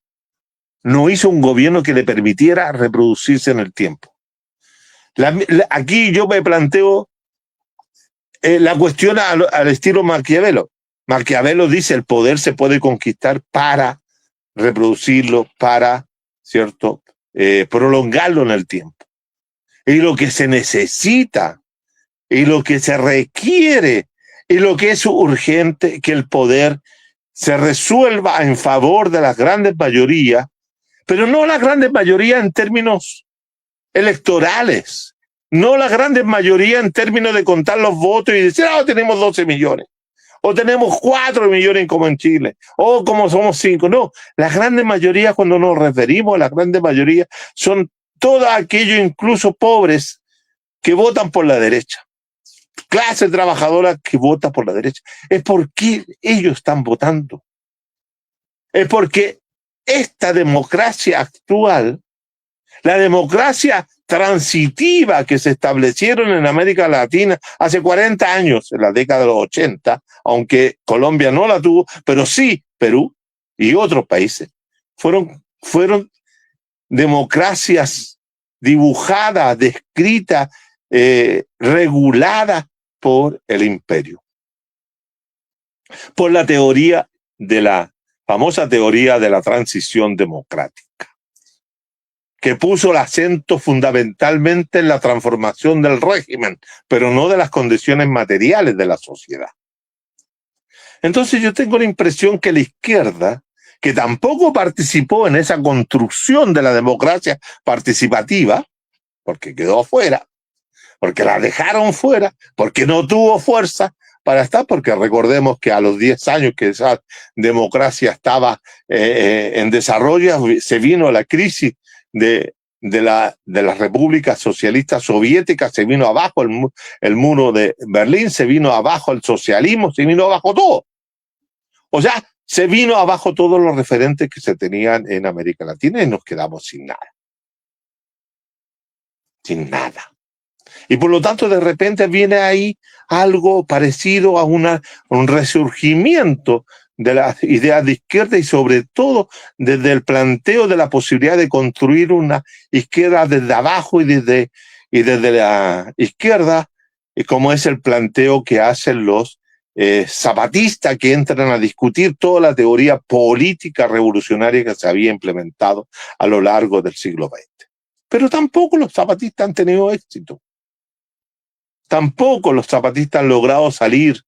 no hizo un gobierno que le permitiera reproducirse en el tiempo. Aquí yo me planteo la cuestión al estilo Maquiavelo. Maquiavelo dice el poder se puede conquistar para reproducirlo, para, ¿cierto?, prolongarlo en el tiempo. Y lo que se necesita, y lo que se requiere, y lo que es urgente, que el poder se resuelva en favor de las grandes mayorías, pero no las grandes mayorías en términos electorales, no la grandes mayoría en términos de contar los votos y decir, tenemos 12 millones, o tenemos 4 millones como en Chile, o como somos 5. No, las grandes mayorías, cuando nos referimos a las grandes mayorías, son todos aquellos, incluso pobres, que votan por la derecha. Clase trabajadora que vota por la derecha. Es porque ellos están votando. Es porque esta democracia actual, la democracia transitiva que se establecieron en América Latina hace 40 años, en la década de los 80, aunque Colombia no la tuvo, pero sí Perú y otros países, fueron democracias dibujadas, descritas, reguladas por el imperio. Por la teoría de la famosa teoría de la transición democrática, que puso el acento fundamentalmente en la transformación del régimen, pero no de las condiciones materiales de la sociedad. Entonces yo tengo la impresión que la izquierda, que tampoco participó en esa construcción de la democracia participativa, porque quedó afuera, porque la dejaron fuera, porque no tuvo fuerza para estar, porque recordemos que a los 10 años que esa democracia estaba en desarrollo, se vino la crisis de las repúblicas socialistas soviéticas, se vino abajo el muro de Berlín, se vino abajo el socialismo, se vino abajo todo. O sea, se vino abajo todos los referentes que se tenían en América Latina y nos quedamos sin nada. Sin nada. Y por lo tanto, de repente viene ahí algo parecido a un resurgimiento de las ideas de izquierda y sobre todo desde el planteo de la posibilidad de construir una izquierda desde abajo y desde la izquierda, como es el planteo que hacen los zapatistas, que entran a discutir toda la teoría política revolucionaria que se había implementado a lo largo del siglo XX. Pero tampoco los zapatistas han tenido éxito. Tampoco los zapatistas han logrado salir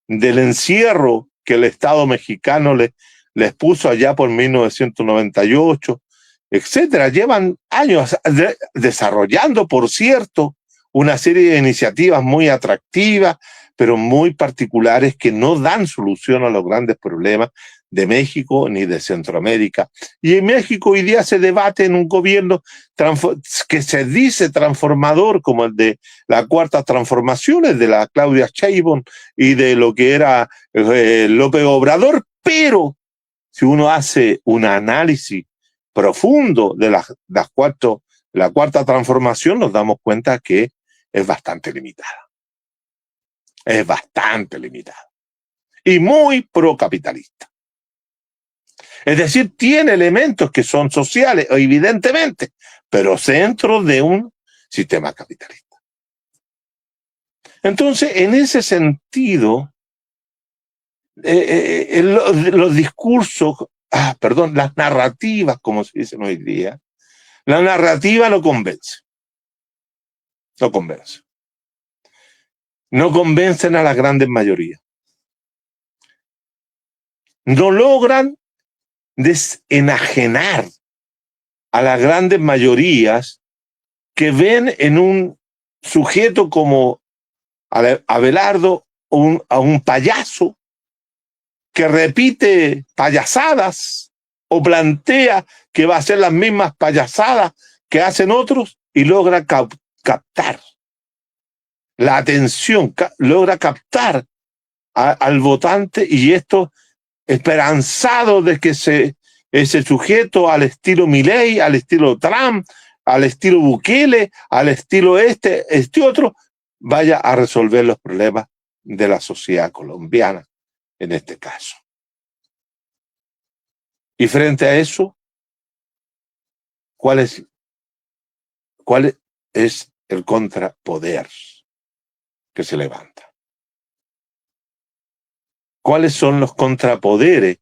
del encierro que el Estado mexicano les puso allá por 1998, etcétera. Llevan años desarrollando, por cierto, una serie de iniciativas muy atractivas, pero muy particulares que no dan solución a los grandes problemas de México ni de Centroamérica. Y en México hoy día se debate en un gobierno que se dice transformador, como el de la Cuarta Transformación, el de la Claudia Sheinbaum y de lo que era López Obrador, pero si uno hace un análisis profundo de la Cuarta Transformación, nos damos cuenta que es bastante limitada. Es bastante limitada. Y muy procapitalista. Es decir, tiene elementos que son sociales, evidentemente, pero centro de un sistema capitalista. Entonces, en ese sentido, los discursos, las narrativas, como se dicen hoy día, la narrativa no convence. No convence. no convencen a las grandes mayorías. No logran desenajenar a las grandes mayorías que ven en un sujeto como Abelardo a un payaso que repite payasadas o plantea que va a hacer las mismas payasadas que hacen otros y logra captar la atención, logra captar al votante, y esto esperanzado de que ese sujeto al estilo Milei, al estilo Trump, al estilo Bukele, al estilo este otro, vaya a resolver los problemas de la sociedad colombiana en este caso. Y frente a eso, ¿cuál es el contrapoder que se levanta? ¿Cuáles son los contrapoderes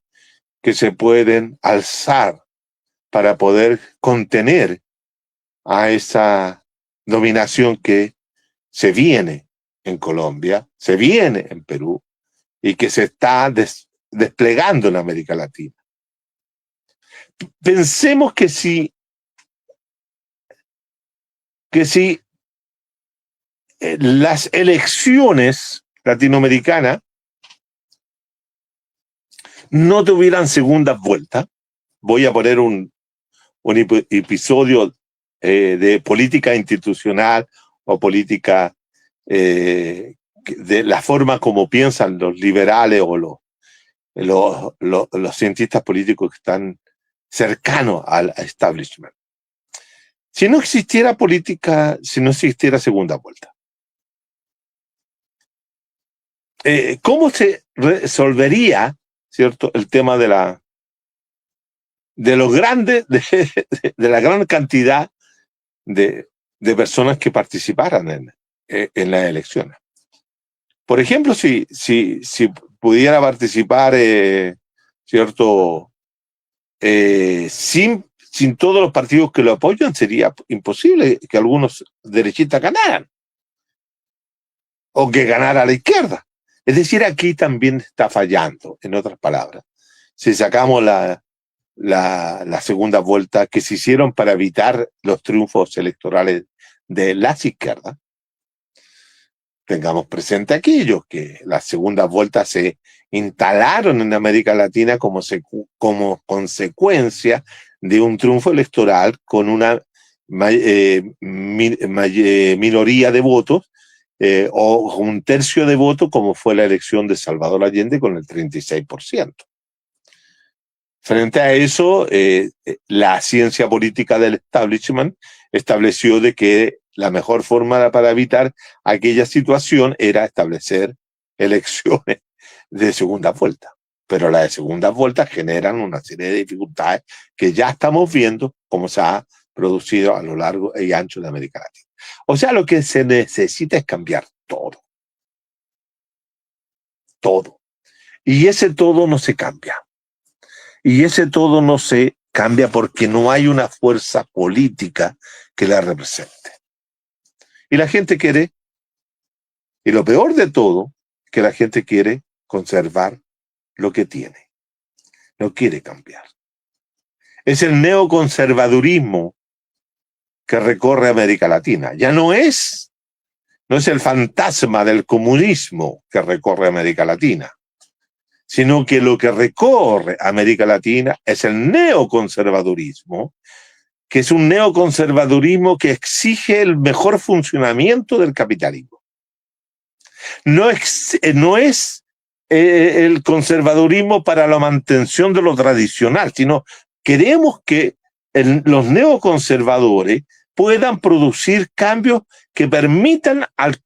que se pueden alzar para poder contener a esa dominación que se viene en Colombia, se viene en Perú y que se está desplegando en América Latina? Pensemos que si las elecciones latinoamericanas no tuvieran segunda vuelta, voy a poner un episodio de política institucional o política de la forma como piensan los liberales o los cientistas políticos que están cercanos al establishment. Si no existiera política, si no existiera segunda vuelta, ¿cómo se resolvería, cierto, el tema de la gran cantidad de personas que participaran en las elecciones? Por ejemplo, si pudiera participar, cierto, sin todos los partidos que lo apoyan, sería imposible que algunos derechistas ganaran o que ganara la izquierda. Es decir, aquí también está fallando, en otras palabras. Si sacamos la segunda vuelta que se hicieron para evitar los triunfos electorales de las izquierdas, tengamos presente aquello, que las segundas vueltas se instalaron en América Latina como consecuencia de un triunfo electoral con una minoría de votos, o un tercio de votos, como fue la elección de Salvador Allende con el 36%. Frente a eso, la ciencia política del establishment estableció de que la mejor forma para evitar aquella situación era establecer elecciones de segunda vuelta. Pero las de segunda vuelta generan una serie de dificultades que ya estamos viendo cómo se ha producido a lo largo y ancho de América Latina. O sea, lo que se necesita es cambiar todo. Todo. Y ese todo no se cambia. Y ese todo no se cambia porque no hay una fuerza política que la represente. Y la gente quiere, y lo peor de todo, que la gente quiere conservar lo que tiene. No quiere cambiar. Es el neoconservadurismo que recorre América Latina. Ya no es el fantasma del comunismo que recorre América Latina, sino que lo que recorre América Latina es el neoconservadurismo, que es un neoconservadurismo que exige el mejor funcionamiento del capitalismo. No es el conservadurismo para la mantención de lo tradicional, sino queremos que los neoconservadores puedan producir cambios que permitan al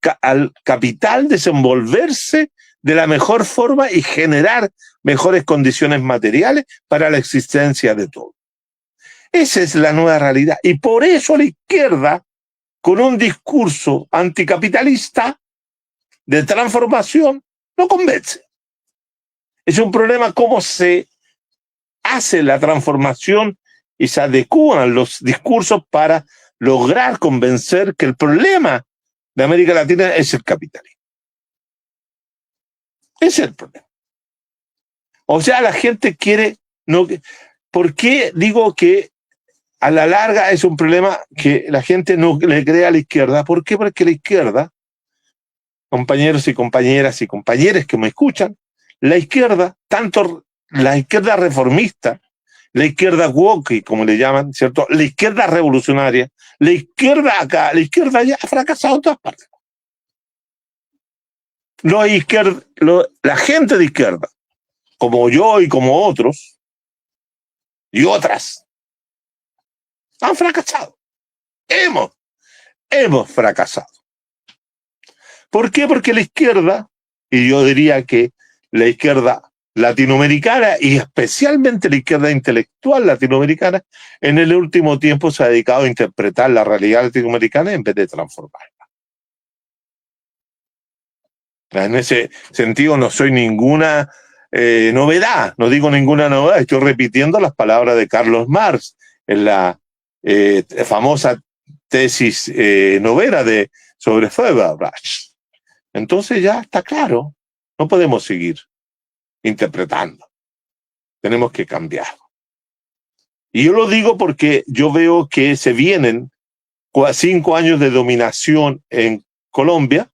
capital desenvolverse de la mejor forma y generar mejores condiciones materiales para la existencia de todos. Esa es la nueva realidad. Y por eso la izquierda, con un discurso anticapitalista de transformación, no convence. Es un problema cómo se hace la transformación y se adecúan los discursos para lograr convencer que el problema de América Latina es el capitalismo. Ese es el problema. O sea, la gente quiere... No, ¿por qué digo que a la larga es un problema que la gente no le cree a la izquierda? ¿Por qué? Porque la izquierda, compañeros y compañeras y compañeros que me escuchan, la izquierda, tanto la izquierda reformista, la izquierda woke, como le llaman, ¿cierto? La izquierda revolucionaria, la izquierda acá, la izquierda allá, ha fracasado en todas partes. La gente de izquierda, como yo y como otros, y otras, han fracasado. Hemos fracasado. ¿Por qué? Porque la izquierda, y yo diría que la izquierda latinoamericana y especialmente la izquierda intelectual latinoamericana, en el último tiempo se ha dedicado a interpretar la realidad latinoamericana en vez de transformarla. En ese sentido no soy ninguna novedad, no digo ninguna novedad, estoy repitiendo las palabras de Carlos Marx en la famosa tesis novela sobre Feuerbach. Entonces ya está claro, no podemos seguir interpretando, tenemos que cambiar. Y yo lo digo porque yo veo que se vienen 5 años de dominación en Colombia,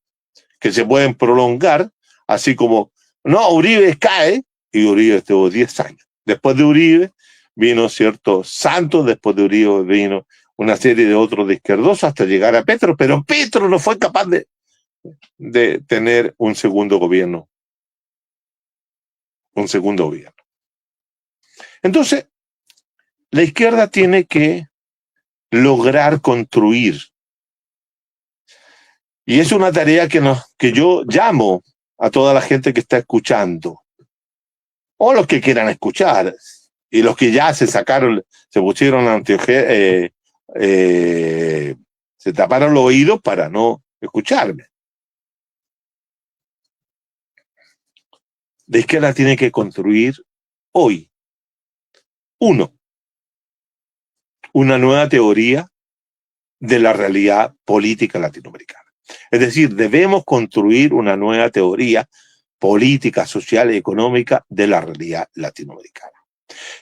que se pueden prolongar, así como, no, Uribe cae, y Uribe estuvo 10 años. Después de Uribe vino, ¿cierto?, Santos, después de Uribe vino una serie de otros de izquierdosos hasta llegar a Petro, pero Petro no fue capaz de tener un segundo gobierno. Entonces, la izquierda tiene que lograr construir. Y es una tarea que yo llamo a toda la gente que está escuchando, o los que quieran escuchar, y los que ya se pusieron anteojos, se taparon los oídos para no escucharme. La izquierda tiene que construir hoy, una nueva teoría de la realidad política latinoamericana. Es decir, debemos construir una nueva teoría política, social y económica de la realidad latinoamericana,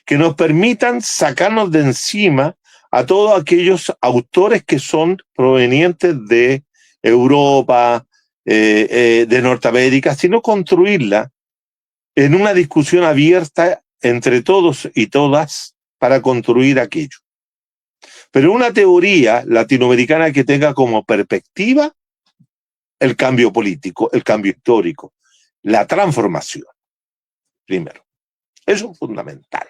que nos permitan sacarnos de encima a todos aquellos autores que son provenientes de Europa, de Norteamérica, sino construirla en una discusión abierta entre todos y todas para construir aquello. Pero una teoría latinoamericana que tenga como perspectiva el cambio político, el cambio histórico, la transformación, primero. Eso es fundamental.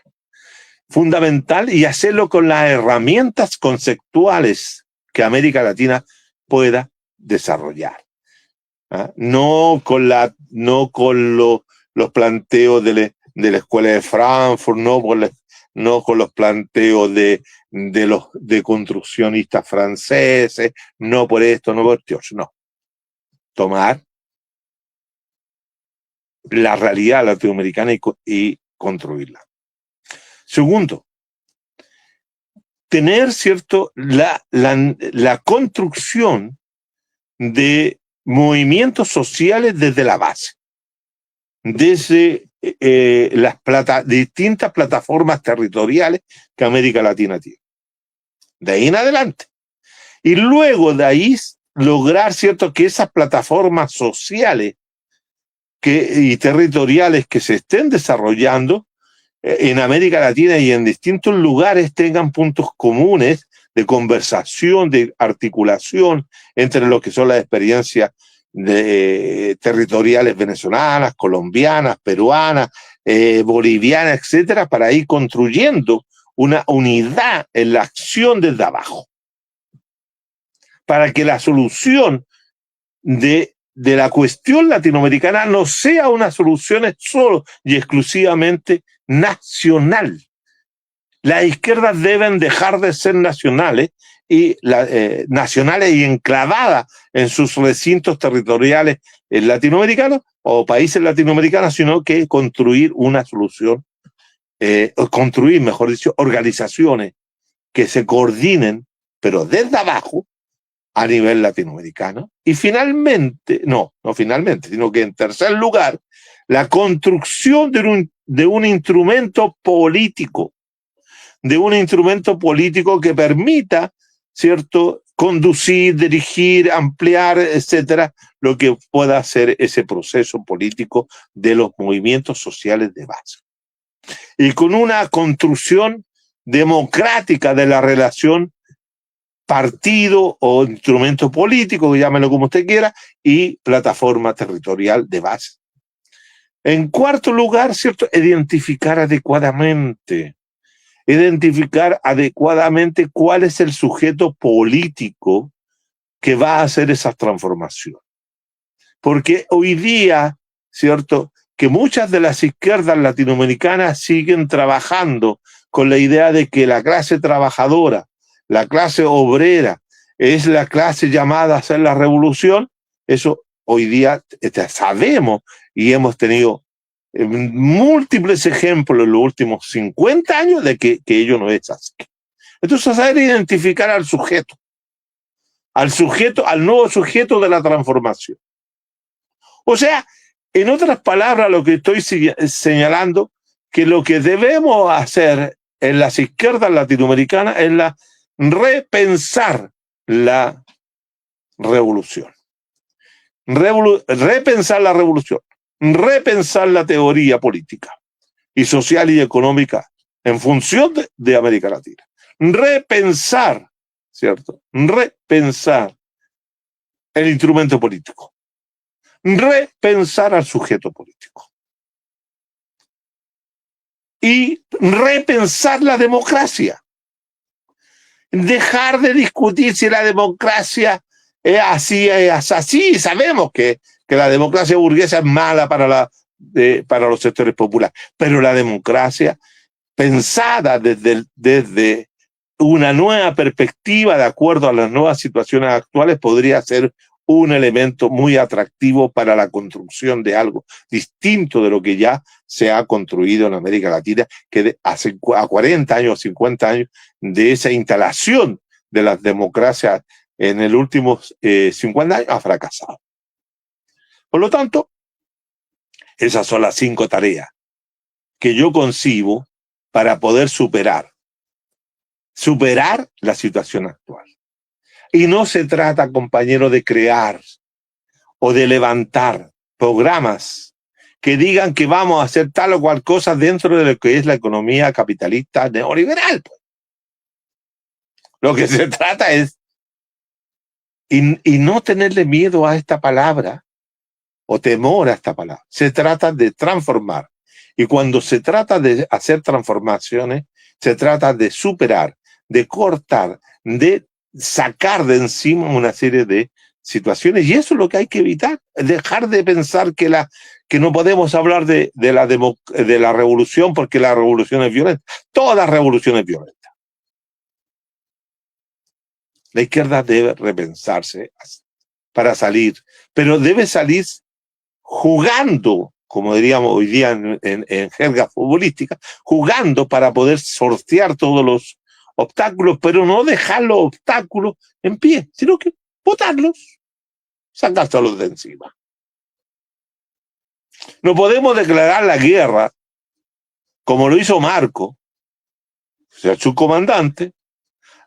Fundamental, y hacerlo con las herramientas conceptuales que América Latina pueda desarrollar. ¿Ah? No con los planteos de la Escuela de Frankfurt, no con los planteos de los construccionistas franceses, no por esto, no por esto, no. Tomar la realidad latinoamericana y construirla. Segundo, tener, ¿cierto?, la construcción de movimientos sociales desde la base, desde distintas plataformas territoriales que América Latina tiene. De ahí en adelante. Y luego de ahí lograr, ¿cierto?, que esas plataformas sociales y territoriales que se estén desarrollando en América Latina y en distintos lugares tengan puntos comunes de conversación, de articulación entre lo que son las experiencias territoriales venezolanas, colombianas, peruanas, bolivianas, etcétera, para ir construyendo una unidad en la acción desde abajo, para que la solución de la cuestión latinoamericana no sea una solución solo y exclusivamente nacional. Las izquierdas deben dejar de ser nacionales y enclavadas en sus recintos territoriales latinoamericanos o países latinoamericanos, sino que construir una solución, construir, mejor dicho, organizaciones que se coordinen, pero desde abajo, a nivel latinoamericano. Y finalmente, no finalmente, sino que en tercer lugar, la construcción de un instrumento político, que permita, ¿cierto?, conducir, dirigir, ampliar, etcétera, lo que pueda hacer ese proceso político de los movimientos sociales de base. Y con una construcción democrática de la relación partido o instrumento político, llámelo como usted quiera, y plataforma territorial de base. En cuarto lugar, ¿cierto?, identificar adecuadamente cuál es el sujeto político que va a hacer esa transformación. Porque hoy día, ¿cierto?, que muchas de las izquierdas latinoamericanas siguen trabajando con la idea de que la clase trabajadora, la clase obrera, es la clase llamada a hacer la revolución. Eso hoy día sabemos y hemos tenido múltiples ejemplos en los últimos 50 años de que ello no es así. Entonces, saber identificar al nuevo sujeto de la transformación. O sea, en otras palabras, lo que estoy señalando, que lo que debemos hacer en las izquierdas latinoamericanas es repensar la revolución. Repensar la revolución. Repensar la teoría política y social y económica en función de América Latina. Repensar, ¿cierto? Repensar el instrumento político. Repensar al sujeto político. Y repensar la democracia. Dejar de discutir si la democracia es así. Sabemos que la democracia burguesa es mala para los sectores populares, pero la democracia pensada desde una nueva perspectiva, de acuerdo a las nuevas situaciones actuales, podría ser un elemento muy atractivo para la construcción de algo distinto de lo que ya se ha construido en América Latina, que hace 40 años, 50 años, de esa instalación de las democracias en el últimos 50 años, ha fracasado. Por lo tanto, esas son las 5 tareas que yo concibo para poder superar la situación actual. Y no se trata, compañero, de crear o de levantar programas que digan que vamos a hacer tal o cual cosa dentro de lo que es la economía capitalista neoliberal. Lo que se trata es, y no tenerle miedo a esta palabra o temor a esta palabra, se trata de transformar. Y cuando se trata de hacer transformaciones, se trata de superar, de cortar, de sacar de encima una serie de situaciones, y eso es lo que hay que evitar, dejar de pensar que no podemos hablar de la revolución porque la revolución es violenta. Toda revolución es violenta. La izquierda debe repensarse para salir, pero debe salir jugando, como diríamos hoy día en jerga futbolística, jugando para poder sortear todos los obstáculos, pero no dejar los obstáculos en pie, sino que botarlos, sacárselos de encima. No podemos declarar la guerra como lo hizo Marco, o sea, su comandante,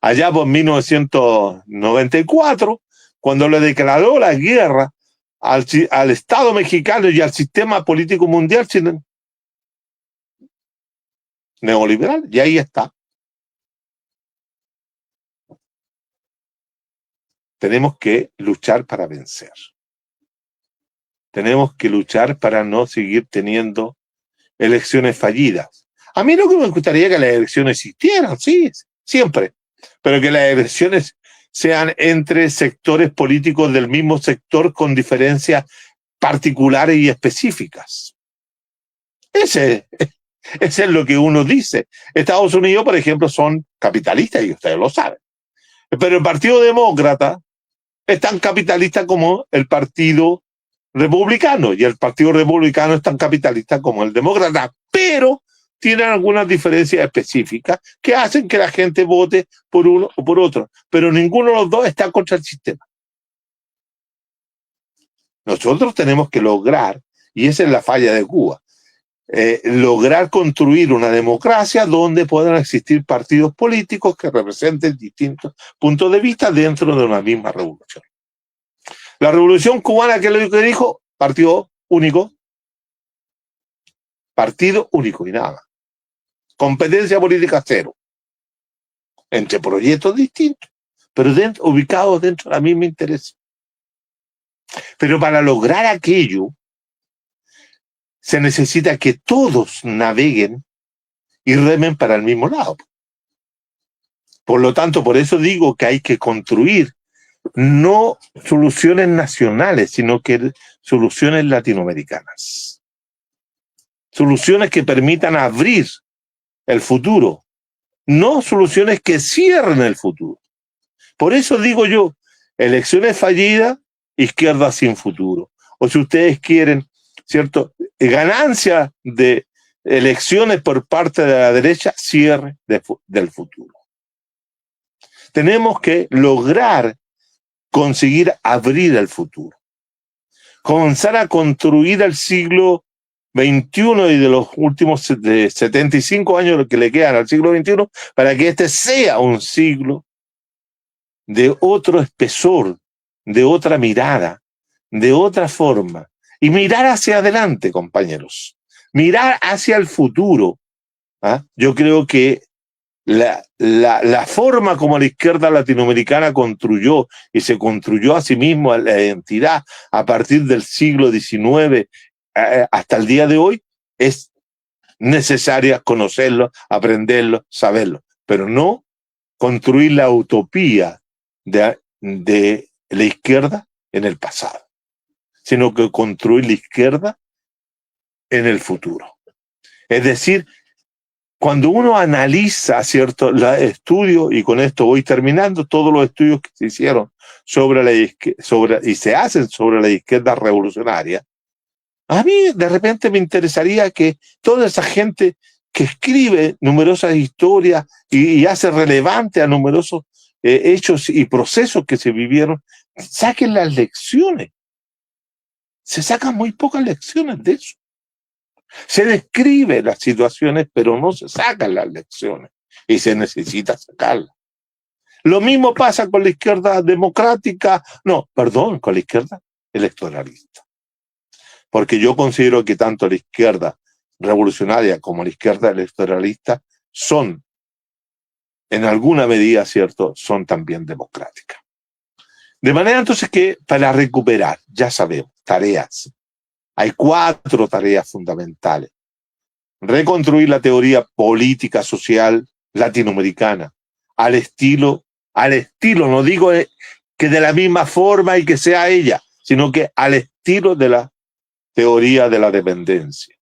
allá por 1994, cuando le declaró la guerra al Estado mexicano y al sistema político mundial neoliberal, y ahí está. Tenemos que luchar para vencer. Tenemos que luchar para no seguir teniendo elecciones fallidas. A mí lo que me gustaría es que las elecciones existieran, sí, siempre, pero que las elecciones sean entre sectores políticos del mismo sector con diferencias particulares y específicas. Ese es lo que uno dice. Estados Unidos, por ejemplo, son capitalistas y ustedes lo saben. Pero el Partido Demócrata es tan capitalista como el Partido Republicano, y el Partido Republicano es tan capitalista como el Demócrata, pero tienen algunas diferencias específicas que hacen que la gente vote por uno o por otro, pero ninguno de los dos está contra el sistema. Nosotros tenemos que lograr Y esa es la falla de Cuba. Lograr construir una democracia donde puedan existir partidos políticos que representen distintos puntos de vista dentro de una misma revolución. La revolución cubana, ¿qué es lo que dijo? Partido único y nada más. Competencia política cero. Entre proyectos distintos, pero ubicados dentro de la misma interés. Pero para lograr aquello, se necesita que todos naveguen y remen para el mismo lado. Por lo tanto, por eso digo que hay que construir no soluciones nacionales, sino que soluciones latinoamericanas. Soluciones que permitan abrir el futuro, no soluciones que cierren el futuro. Por eso digo yo, elecciones fallidas, izquierda sin futuro. O si ustedes quieren, ¿cierto?, ganancia de elecciones por parte de la derecha, cierre del futuro. Tenemos que lograr conseguir abrir el futuro. Comenzar a construir el siglo XXI y de los últimos 75 años que le quedan al siglo XXI para que este sea un siglo de otro espesor, de otra mirada, de otra forma. Y mirar hacia adelante, compañeros. Mirar hacia el futuro. ¿Ah? Yo creo que la forma como la izquierda latinoamericana construyó y se construyó a sí mismo la identidad a partir del siglo XIX hasta el día de hoy es necesaria conocerlo, aprenderlo, saberlo, pero no construir la utopía de la izquierda en el pasado, sino que construir la izquierda en el futuro. Es decir, cuando uno analiza, ¿cierto?, los estudios, y con esto voy terminando, todos los estudios que se hicieron y se hacen sobre la izquierda revolucionaria, a mí de repente me interesaría que toda esa gente que escribe numerosas historias y hace relevante a numerosos hechos y procesos que se vivieron, saquen las lecciones. Se sacan muy pocas lecciones de eso. Se describe las situaciones, pero no se sacan las lecciones y se necesita sacarlas. Lo mismo pasa con la izquierda democrática, con la izquierda electoralista. Porque yo considero que tanto la izquierda revolucionaria como la izquierda electoralista son, en alguna medida, ¿cierto?, son también democráticas. De manera entonces que para recuperar, ya sabemos, tareas. Hay 4 tareas fundamentales. Reconstruir la teoría política social latinoamericana al estilo, no digo que de la misma forma y que sea ella, sino que al estilo de la teoría de la dependencia.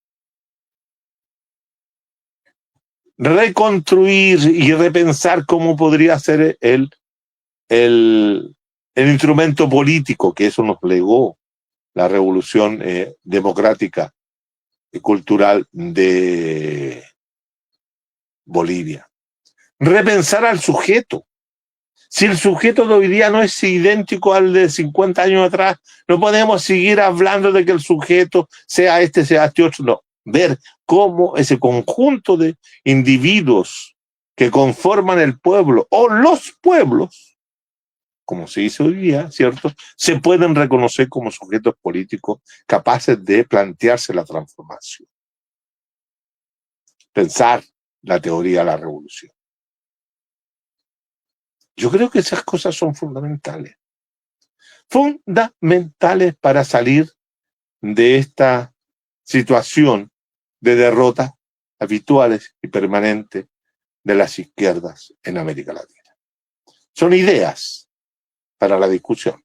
Reconstruir y repensar cómo podría ser el instrumento político que eso nos legó la revolución democrática y cultural de Bolivia. Repensar al sujeto. Si el sujeto de hoy día no es idéntico al de 50 años atrás, no podemos seguir hablando de que el sujeto sea este otro. No, ver cómo ese conjunto de individuos que conforman el pueblo o los pueblos, como se dice hoy día, ¿cierto?, se pueden reconocer como sujetos políticos capaces de plantearse la transformación. Pensar la teoría de la revolución. Yo creo que esas cosas son fundamentales. Fundamentales para salir de esta situación de derrotas habituales y permanentes de las izquierdas en América Latina. Son ideas para la discusión.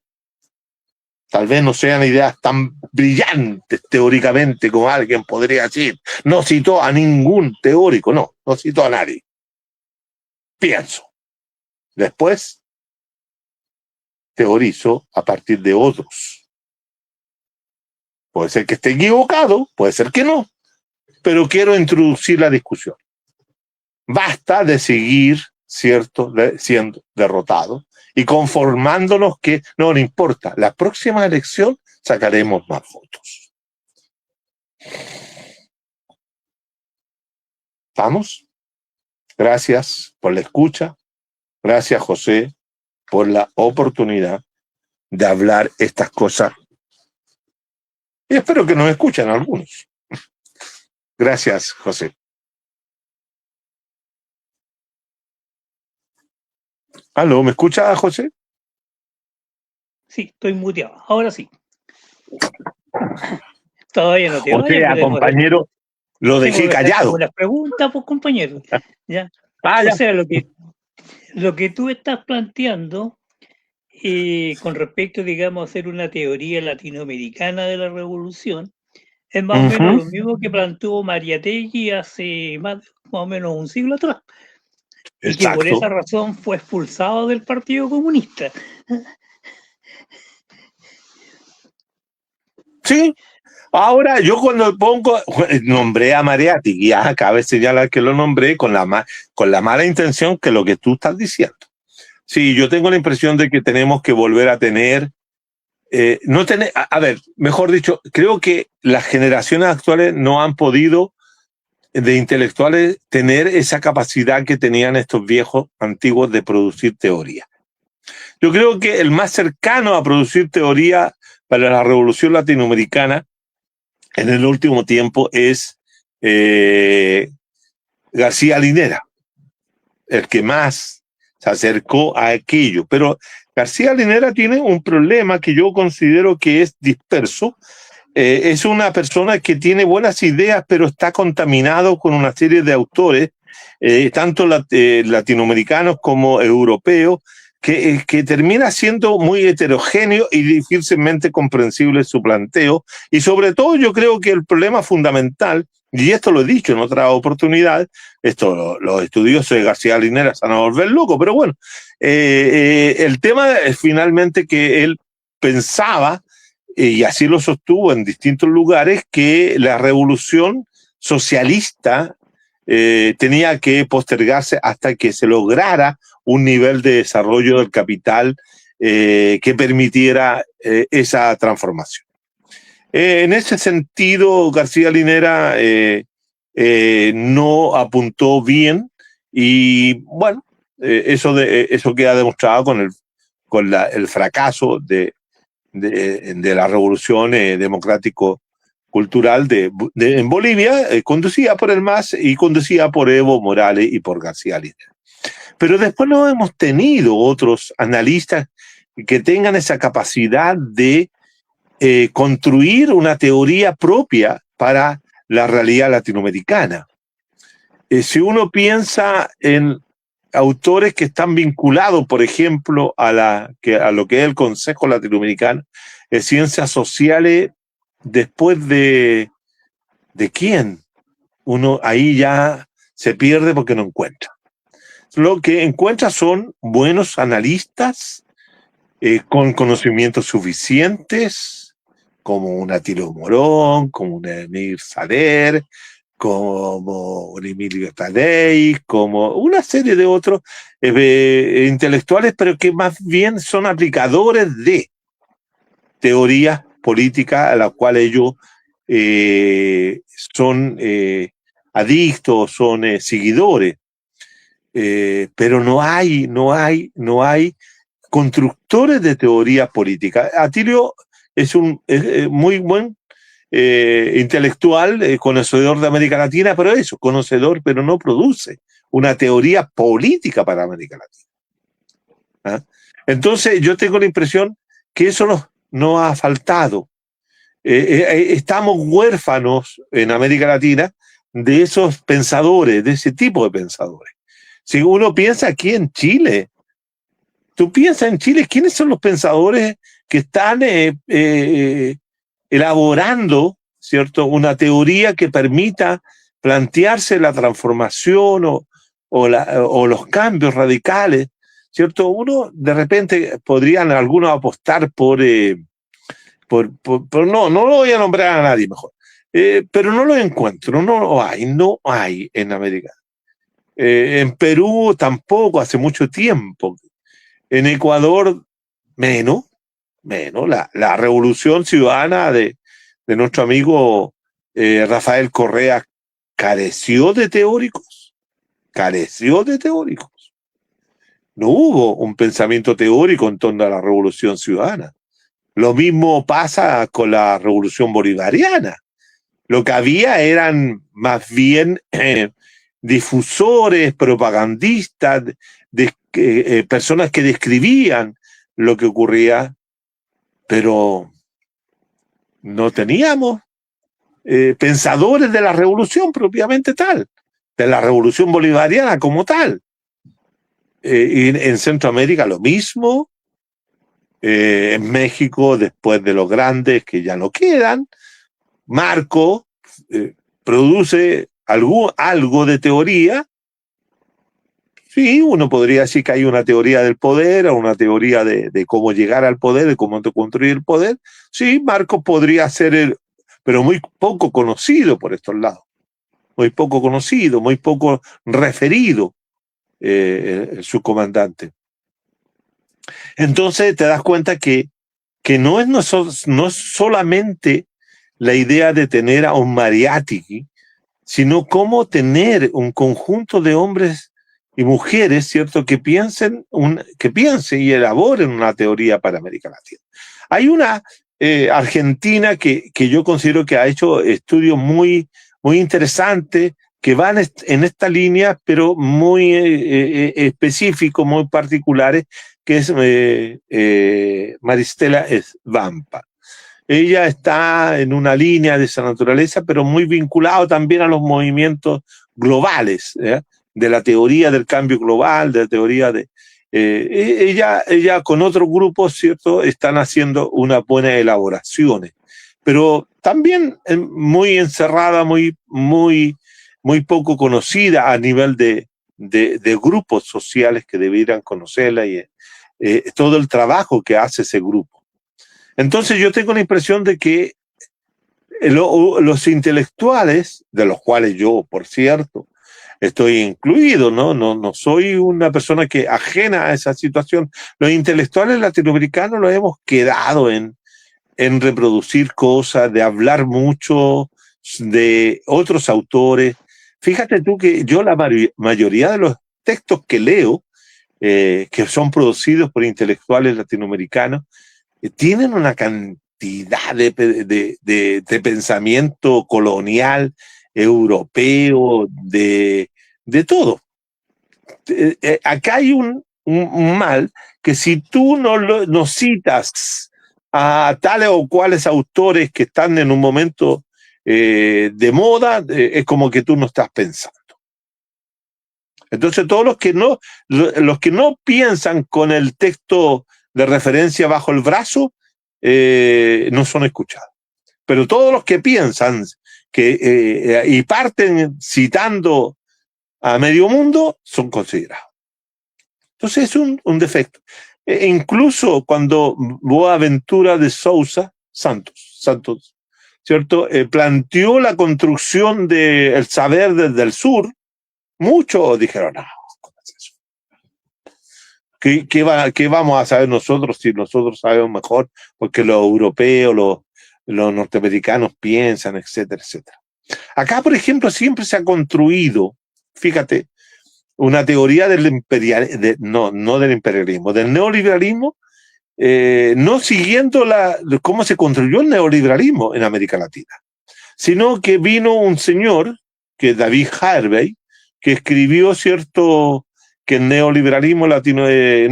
Tal vez no sean ideas tan brillantes teóricamente como alguien podría decir. No citó a ningún teórico, no citó a nadie. Pienso. Después teorizo a partir de otros. Puede ser que esté equivocado, puede ser que no, pero quiero introducir la discusión. Basta de seguir, ¿cierto?, siendo derrotados y conformándonos que no importa, la próxima elección sacaremos más votos. ¿Estamos? Gracias por la escucha. Gracias, José, por la oportunidad de hablar estas cosas. Y espero que nos escuchen algunos. Gracias, José. ¿Aló? ¿Me escucha, José? Sí, estoy muteado. Ahora sí. Todavía no te O vayas. sea, compañero, lo dejé callado. Unas preguntas, pues, compañero. ¿Ya? Ya. O sea, lo que tú estás planteando con respecto, digamos, a hacer una teoría latinoamericana de la revolución, es más o menos lo mismo que planteó Mariátegui hace más o menos un siglo atrás. Y que por esa razón fue expulsado del Partido Comunista. Sí. Ahora, yo cuando nombré a Mariátegui, cabe señalar que lo nombré con la mala intención que lo que tú estás diciendo. Sí, yo tengo la impresión de que tenemos que volver a tener, mejor dicho, creo que las generaciones actuales no han podido, de intelectuales, tener esa capacidad que tenían estos viejos antiguos de producir teoría. Yo creo que el más cercano a producir teoría para la revolución latinoamericana en el último tiempo es García Linera, el que más se acercó a aquello. Pero García Linera tiene un problema que yo considero que es disperso. Es una persona que tiene buenas ideas, pero está contaminado con una serie de autores, tanto latinoamericanos como europeos, que termina siendo muy heterogéneo y difícilmente comprensible su planteo. Y sobre todo yo creo que el problema fundamental, y esto lo he dicho en otra oportunidad, los estudiosos de García Linera se van a volver locos, pero bueno, el tema es finalmente que él pensaba, y así lo sostuvo en distintos lugares, que la revolución socialista tenía que postergarse hasta que se lograra un nivel de desarrollo del capital que permitiera esa transformación. En ese sentido, García Linera no apuntó bien y bueno, eso queda demostrado con el fracaso de la revolución democrático-cultural en Bolivia, conducida por el MAS y conducida por Evo Morales y por García Linera. Pero después no hemos tenido otros analistas que tengan esa capacidad de construir una teoría propia para la realidad latinoamericana. Si uno piensa en autores que están vinculados, por ejemplo, a lo que es el Consejo Latinoamericano de Ciencias Sociales, después de quién, uno ahí ya se pierde porque no encuentra. Lo que encuentra son buenos analistas con conocimientos suficientes, como un Atilio Morón, como un Emir Sader, como un Emilio Tadei, como una serie de otros intelectuales, pero que más bien son aplicadores de teorías políticas a las cuales ellos son adictos, son seguidores. Pero no hay constructores de teoría política. Atilio es un muy buen intelectual, conocedor de América Latina, pero eso, conocedor, pero no produce una teoría política para América Latina. ¿Ah? Entonces yo tengo la impresión que eso no ha faltado. Estamos huérfanos en América Latina de esos pensadores, de ese tipo de pensadores. Si uno piensa aquí en Chile, tú piensas en Chile, ¿quiénes son los pensadores que están elaborando, ¿cierto?, una teoría que permita plantearse la transformación o los cambios radicales, ¿cierto? Uno de repente podrían algunos apostar por no lo voy a nombrar a nadie mejor, pero no lo encuentro, no hay en América. En Perú tampoco, hace mucho tiempo. En Ecuador, menos. La revolución ciudadana de nuestro amigo Rafael Correa careció de teóricos, No hubo un pensamiento teórico en torno a la Revolución Ciudadana. Lo mismo pasa con la Revolución Bolivariana. Lo que había eran más bien difusores, propagandistas, personas que describían lo que ocurría, pero no teníamos pensadores de la revolución propiamente tal, de la revolución bolivariana como tal. Y en Centroamérica lo mismo, en México, después de los grandes que ya no quedan, Marco produce algo de teoría. Sí, uno podría decir que hay una teoría del poder, o una teoría de cómo llegar al poder, de cómo construir el poder. Sí, Marcos podría ser, pero muy poco conocido por estos lados. Muy poco conocido, muy poco referido su comandante. Entonces te das cuenta que no es solamente la idea de tener a un Mariátegui, sino cómo tener un conjunto de hombres y mujeres, ¿cierto?, que piensen y elaboren una teoría para América Latina. Hay una argentina que yo considero que ha hecho estudios muy, muy interesantes, que van en esta línea, pero muy específicos, muy particulares, que es Maristela Svampa. Ella está en una línea de esa naturaleza, pero muy vinculado también a los movimientos globales, de la teoría del cambio global, de la teoría de... ella con otros grupos, ¿cierto?, están haciendo unas buenas elaboraciones, pero también muy encerrada, muy poco conocida a nivel de grupos sociales que debieran conocerla y todo el trabajo que hace ese grupo. Entonces yo tengo la impresión de que los intelectuales, de los cuales yo, por cierto, estoy incluido, no soy una persona que ajena a esa situación. Los intelectuales latinoamericanos los hemos quedado en reproducir cosas, de hablar mucho de otros autores. Fíjate tú que yo la mayoría de los textos que leo, que son producidos por intelectuales latinoamericanos, tienen una cantidad de pensamiento colonial, europeo, de todo. Acá hay un mal que si tú no citas a tales o cuales autores que están en un momento de moda, es como que tú no estás pensando. Entonces todos los que no piensan con el texto de referencia bajo el brazo no son escuchados. Pero todos los que piensan y parten citando a medio mundo son considerados. Entonces es un defecto. Incluso cuando Boaventura de Sousa Santos, ¿cierto?, planteó la construcción del saber desde el sur, muchos dijeron, no, ¿cómo es eso? ¿Qué vamos a saber nosotros si nosotros sabemos mejor? Porque los europeos, los norteamericanos piensan, etcétera, etcétera. Acá, por ejemplo, siempre se ha construido, fíjate, una teoría del imperialismo, no del imperialismo, del neoliberalismo, no siguiendo cómo se construyó el neoliberalismo en América Latina, sino que vino un señor, que es David Harvey, que escribió, ¿cierto?, que el neoliberalismo latino, el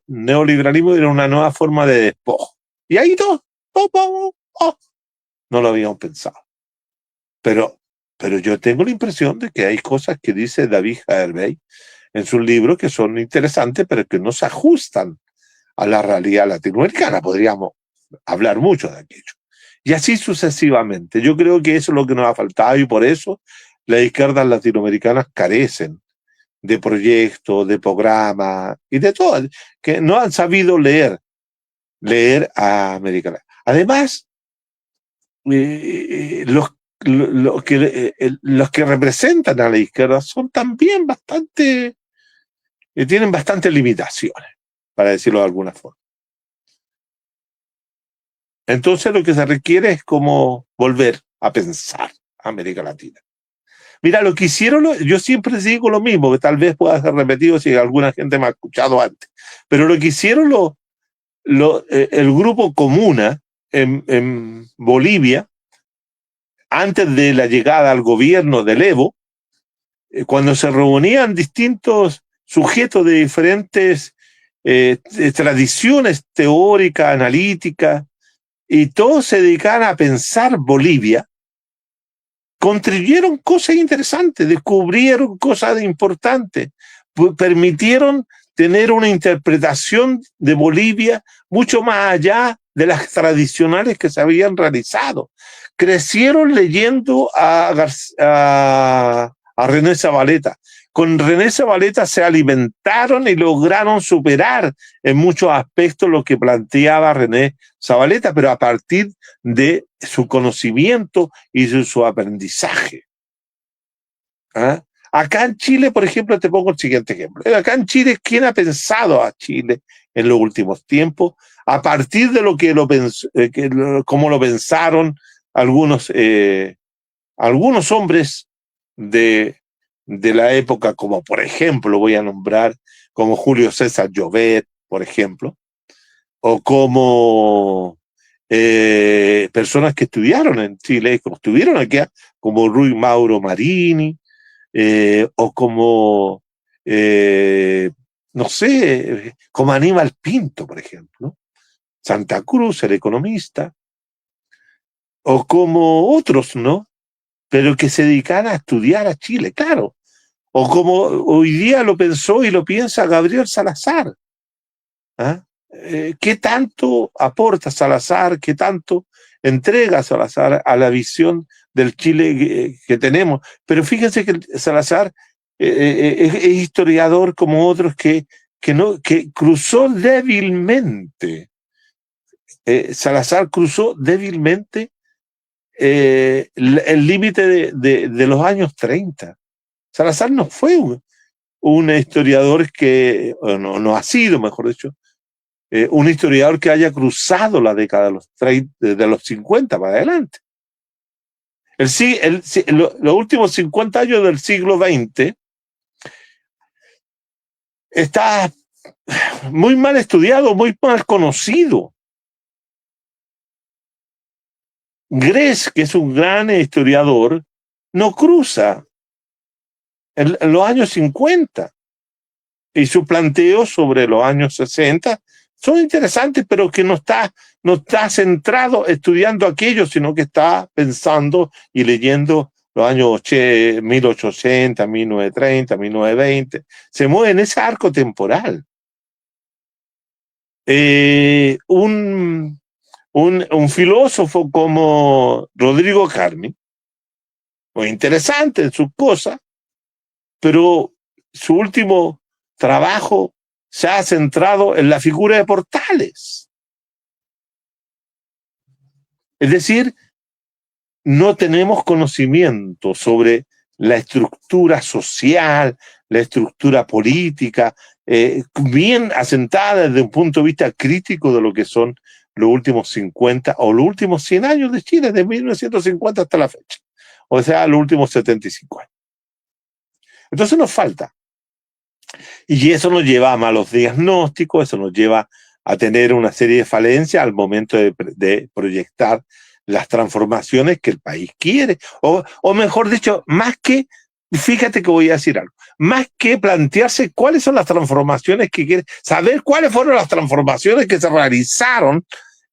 neoliberalismo era una nueva forma de despojo. Y ahí no lo habíamos pensado. Pero yo tengo la impresión de que hay cosas que dice David Harvey en sus libros que son interesantes, pero que no se ajustan a la realidad latinoamericana. Podríamos hablar mucho de aquello. Y así sucesivamente. Yo creo que eso es lo que nos ha faltado y por eso las izquierdas latinoamericanas carecen de proyectos, de programas y de todo, que no han sabido leer a América Latina. Además, los que representan a la izquierda son también tienen bastantes limitaciones, para decirlo de alguna forma. Entonces lo que se requiere es como volver a pensar a América Latina. Mira, lo que hicieron, yo siempre digo lo mismo, que tal vez pueda ser repetido si alguna gente me ha escuchado antes, pero lo que hicieron el grupo Comuna en Bolivia, antes de la llegada al gobierno del Evo, cuando se reunían distintos sujetos de diferentes tradiciones teóricas, analíticas, y todos se dedicaban a pensar Bolivia, construyeron cosas interesantes, descubrieron cosas importantes, permitieron tener una interpretación de Bolivia mucho más allá de las tradicionales que se habían realizado. Crecieron leyendo a René Zavaleta. Con René Zavaleta se alimentaron y lograron superar en muchos aspectos lo que planteaba René Zavaleta, pero a partir de su conocimiento y de su aprendizaje. ¿Ah? Acá en Chile, por ejemplo, te pongo el siguiente ejemplo. Acá en Chile, ¿quién ha pensado a Chile en los últimos tiempos? A partir de lo que como lo pensaron algunos hombres de la época, como por ejemplo, voy a nombrar, como Julio César Llobet, por ejemplo, o como personas que estudiaron en Chile, como estuvieron aquí, como Rui Mauro Marini, o como, no sé, como Aníbal Pinto, por ejemplo, Santa Cruz, el economista, o como otros, ¿no? Pero que se dedican a estudiar a Chile, claro. O como hoy día lo pensó y lo piensa Gabriel Salazar. ¿Ah? ¿Qué tanto aporta Salazar? ¿Qué tanto entrega Salazar a la visión del Chile que tenemos? Pero fíjense que Salazar es historiador como otros que cruzó débilmente. Salazar cruzó débilmente el límite de los años 30. Salazar no fue un historiador que, no ha sido, mejor dicho, un historiador que haya cruzado la década de los 30, de los 50 para adelante. Los últimos 50 años del siglo XX está muy mal estudiado, muy mal conocido. Gress, que es un gran historiador, no cruza en los años 50. Y su planteo sobre los años 60 son interesantes, pero que no está centrado estudiando aquello, sino que está pensando y leyendo los años 1880, 1930, 1920. Se mueve en ese arco temporal. Un filósofo como Rodrigo Carmi, muy interesante en sus cosas, pero su último trabajo se ha centrado en la figura de Portales. Es decir, no tenemos conocimiento sobre la estructura social, la estructura política, bien asentada desde un punto de vista crítico de lo que son los últimos 50 o los últimos 100 años de Chile, de 1950 hasta la fecha. O sea, los últimos 75 años. Entonces nos falta. Y eso nos lleva a malos diagnósticos, eso nos lleva a tener una serie de falencias al momento de proyectar las transformaciones que el país quiere. O mejor dicho, fíjate que voy a decir algo, más que plantearse cuáles son las transformaciones que quiere, saber cuáles fueron las transformaciones que se realizaron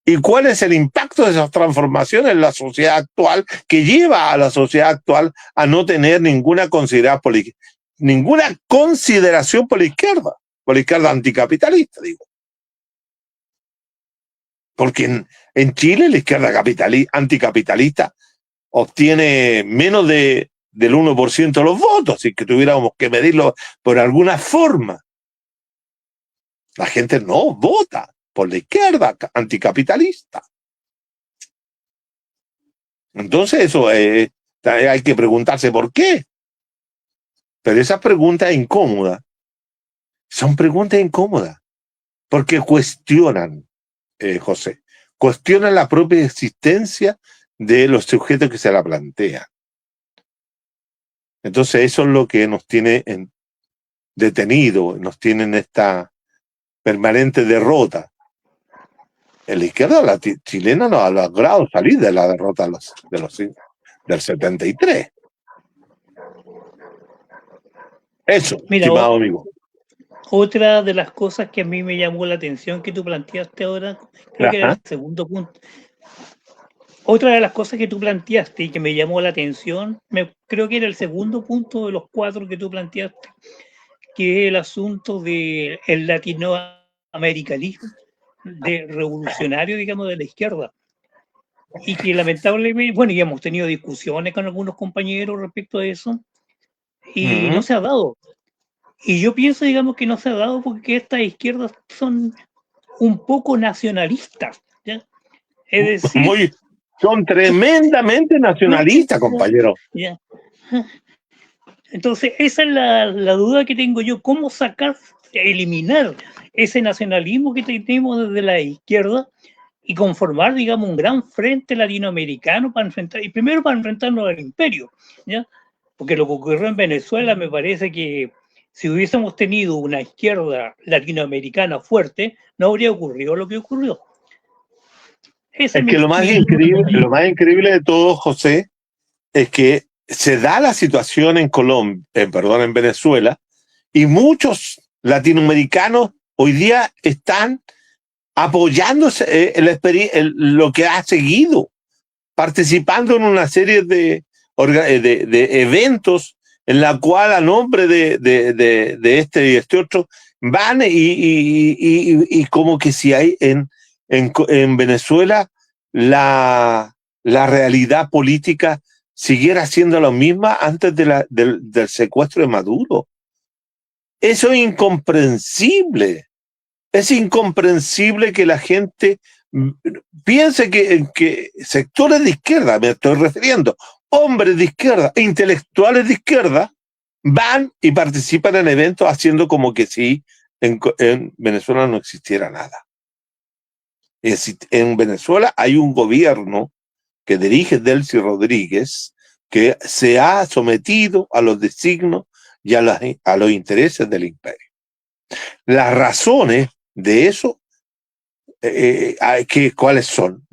y cuál es el impacto de esas transformaciones en la sociedad actual, que lleva a la sociedad actual a no tener ninguna consideración por la izquierda anticapitalista, digo. Porque en Chile la izquierda anticapitalista obtiene menos del 1% de los votos, si que tuviéramos que medirlo por alguna forma. La gente no vota por la izquierda anticapitalista. Entonces eso hay que preguntarse por qué. Pero esas preguntas incómodas son preguntas incómodas porque cuestionan, José, cuestionan la propia existencia de los sujetos que se la plantean. Entonces eso es lo que nos tiene detenido, nos tiene en esta permanente derrota. En la izquierda chilena no ha logrado salir de la derrota del 73. Eso, Mira, estimado amigo. otra de las cosas que a mí me llamó la atención que tú planteaste ahora, creo que era el segundo punto. Otra de las cosas que tú planteaste y que me llamó la atención, creo que era el segundo punto de los 4 que tú planteaste, que es el asunto del latinoamericanismo, de revolucionario, digamos, de la izquierda. Y que lamentablemente, bueno, ya hemos tenido discusiones con algunos compañeros respecto a eso, y no se ha dado. Y yo pienso, digamos, que no se ha dado porque estas izquierdas son un poco nacionalistas, ¿ya? Es decir, son tremendamente nacionalistas, compañero. ¿ya? Entonces, esa es la duda que tengo yo, ¿cómo eliminar ese nacionalismo que tenemos desde la izquierda y conformar, digamos, un gran frente latinoamericano para enfrentarnos al imperio, ¿ya? Porque lo que ocurrió en Venezuela me parece que si hubiésemos tenido una izquierda latinoamericana fuerte, no habría ocurrido lo que ocurrió. Es que lo más increíble de todo, José, es que se da la situación en en Venezuela, y muchos latinoamericanos hoy día están apoyando lo que ha seguido, participando en una serie de eventos en la cual a nombre de este y este otro van y como que si hay en Venezuela la realidad política siguiera siendo la misma antes del secuestro de Maduro. Eso es incomprensible. Es incomprensible que la gente piense que sectores de izquierda, me estoy refiriendo, hombres de izquierda, intelectuales de izquierda, van y participan en eventos haciendo como que si en Venezuela no existiera nada. En Venezuela hay un gobierno que dirige Delcy Rodríguez, que se ha sometido a los designios y a los intereses del imperio. Las razones de eso, ¿cuáles son?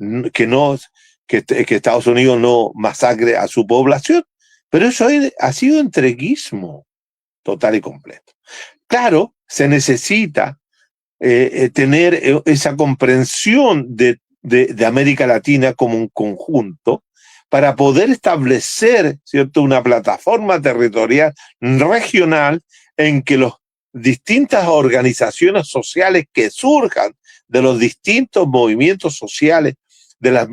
Que Estados Unidos no masacre a su población, pero eso ha sido entreguismo total y completo. Claro, se necesita tener esa comprensión de América Latina como un conjunto para poder establecer, ¿cierto?, una plataforma territorial regional en que las distintas organizaciones sociales que surjan de los distintos movimientos sociales, de las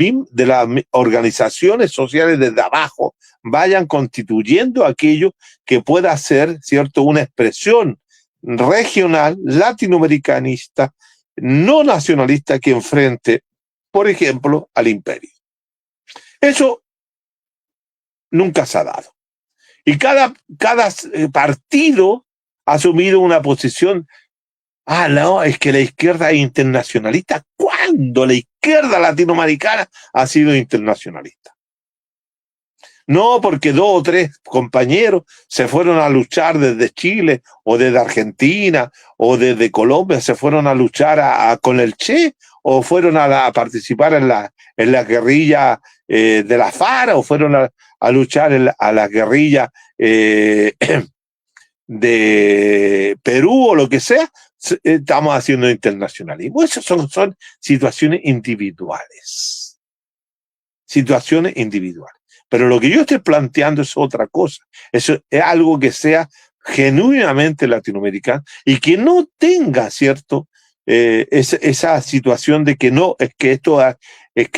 organizaciones sociales desde abajo, vayan constituyendo aquello que pueda ser, ¿cierto?, una expresión regional, latinoamericanista, no nacionalista, que enfrente, por ejemplo, al imperio. Eso nunca se ha dado. Y cada partido ha asumido una posición. No, es que la izquierda es internacionalista. ¿Cuándo la izquierda latinoamericana ha sido internacionalista? No, porque 2 o 3 compañeros se fueron a luchar desde Chile o desde Argentina o desde Colombia, se fueron a luchar con el Che, o fueron a participar en la guerrilla de la FARC, o fueron a luchar a la guerrilla de Perú o lo que sea. Estamos haciendo internacionalismo. Esas son situaciones individuales. Situaciones individuales. Pero lo que yo estoy planteando es otra cosa. Eso es algo que sea genuinamente latinoamericano y que no tenga, ¿cierto?, esa situación de que no, es que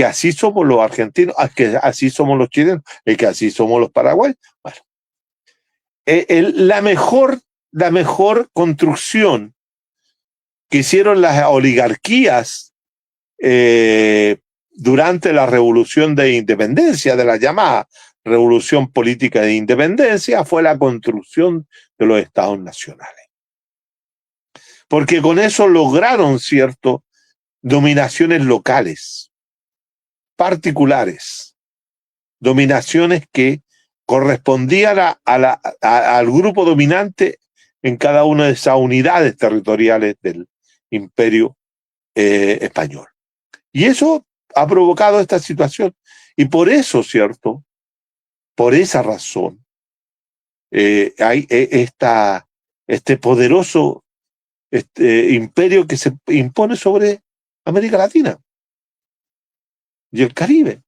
así somos los argentinos, es que así somos los chilenos, es que así somos los paraguayos. Bueno, la mejor construcción que hicieron las oligarquías durante la revolución de independencia, de la llamada revolución política de independencia, fue la construcción de los estados nacionales. Porque con eso lograron, ¿cierto?, dominaciones locales, particulares, dominaciones que correspondían al grupo dominante en cada una de esas unidades territoriales del imperio español. Y eso ha provocado esta situación. Y por eso, ¿cierto? Por esa razón, hay este poderoso imperio que se impone sobre América Latina y el Caribe.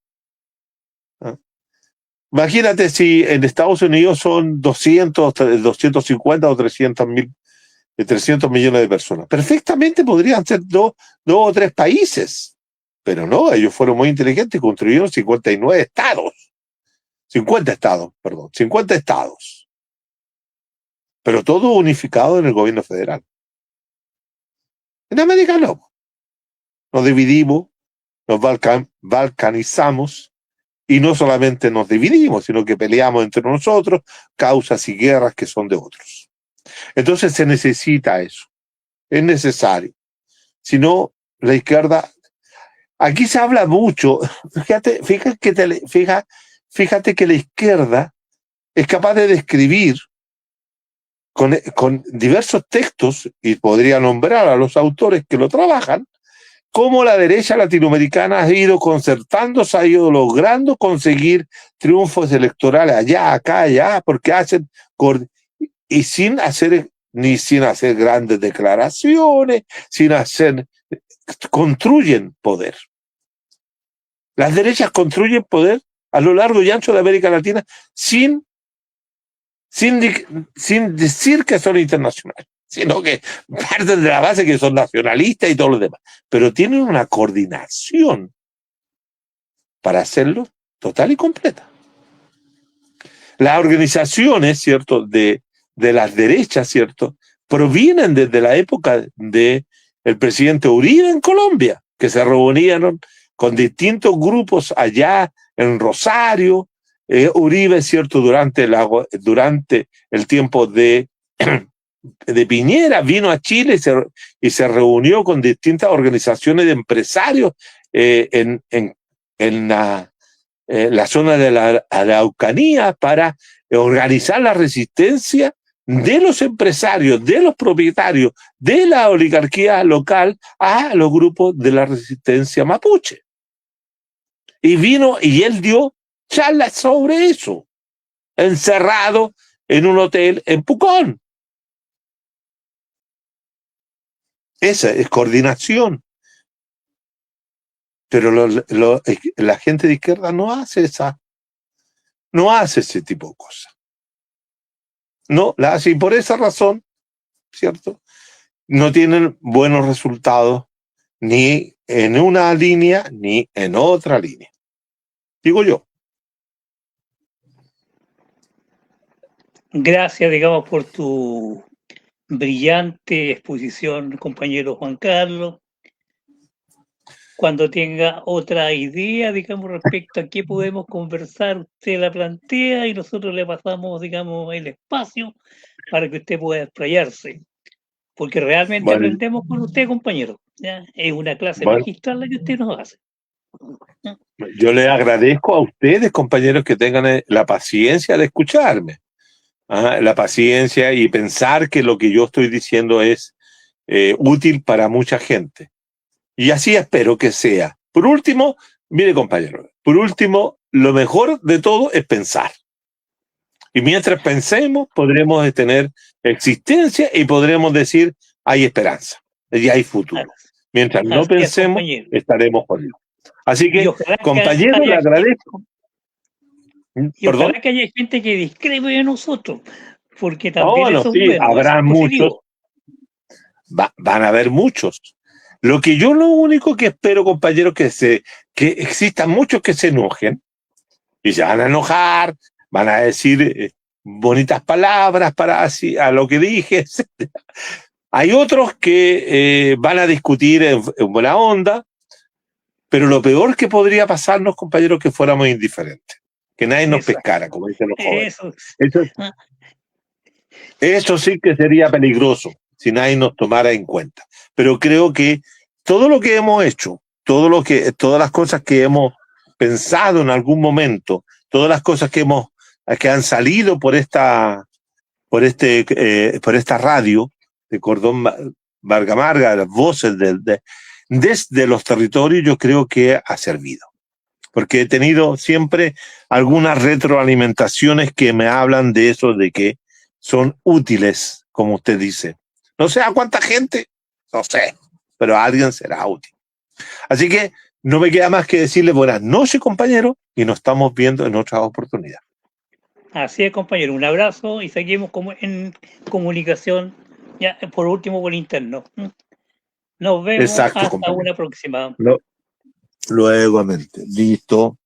¿Ah? Imagínate si en Estados Unidos son 250 o 300 millones de personas. Perfectamente podrían ser dos o tres países, pero no, ellos fueron muy inteligentes y construyeron 59 estados. 50 estados. Pero todo unificado en el gobierno federal. En América no. Nos dividimos, nos balcanizamos, y no solamente nos dividimos, sino que peleamos entre nosotros, causas y guerras que son de otros. Entonces se necesita eso. Es necesario. Si no, la izquierda... Aquí se habla mucho. Fíjate que la izquierda es capaz de describir con diversos textos, y podría nombrar a los autores que lo trabajan, cómo la derecha latinoamericana ha ido concertándose, ha ido logrando conseguir triunfos electorales allá, acá, allá, porque hacen, y sin hacer grandes declaraciones, construyen poder. Las derechas construyen poder a lo largo y ancho de América Latina sin decir que son internacionales, sino que parten de la base que son nacionalistas y todo lo demás. Pero tienen una coordinación para hacerlo total y completa. Las organizaciones, ¿cierto?, de las derechas, ¿cierto?, provienen desde la época del presidente Uribe en Colombia, que se reunían con distintos grupos allá en Rosario. Uribe, ¿cierto?, durante el tiempo de Piñera, vino a Chile y se reunió con distintas organizaciones de empresarios en la zona de la Araucanía para organizar la resistencia de los empresarios, de los propietarios, de la oligarquía local a los grupos de la resistencia mapuche. Y él dio charlas sobre eso, encerrado en un hotel en Pucón. Esa es coordinación. Pero la gente de izquierda no hace ese tipo de cosas. No la hace, y por esa razón, ¿cierto?, no tienen buenos resultados ni en una línea ni en otra línea. Digo yo. Gracias, digamos, por tu brillante exposición, compañero Juan Carlos. Cuando tenga otra idea, digamos, respecto a qué podemos conversar, usted la plantea y nosotros le pasamos, digamos, el espacio para que usted pueda explayarse. Porque realmente aprendemos con usted, compañero. ¿Ya? Es una clase magistral la que usted nos hace. Yo le agradezco a ustedes, compañeros, que tengan la paciencia de escucharme. La paciencia y pensar que lo que yo estoy diciendo es útil para mucha gente. Y así espero que sea. Por último, mire, compañero, lo mejor de todo es pensar. Y mientras pensemos, podremos tener existencia y podremos decir, hay esperanza y hay futuro. Mientras no pensemos, estaremos jodidos. Así que, compañero, le agradezco. Y ojalá que haya gente que discrepe de nosotros, porque también eso es bueno, habrá muchos. Van a haber muchos. Lo único que espero, compañeros, que existan muchos que se enojen y se van a enojar, van a decir bonitas palabras a lo que dije, etc. Hay otros que van a discutir en buena onda, pero lo peor que podría pasarnos, compañeros, que fuéramos indiferentes, que nadie nos pescara, como dicen los jóvenes. Eso sí que sería peligroso si nadie nos tomara en cuenta. Pero creo que todo lo que hemos hecho, todas las cosas que hemos pensado en algún momento, todas las cosas que han salido por esta radio de Cordón Varga Marga, las voces desde los territorios, yo creo que ha servido. Porque he tenido siempre algunas retroalimentaciones que me hablan de eso, de que son útiles, como usted dice. No sé a cuánta gente, no sé, pero a alguien será útil. Así que no me queda más que decirle buenas noches, compañero, y nos estamos viendo en otra oportunidad. Así es, compañero. Un abrazo y seguimos en comunicación, ya por último por interno. Nos vemos. Exacto, hasta compañero. una próxima. Luego, listo.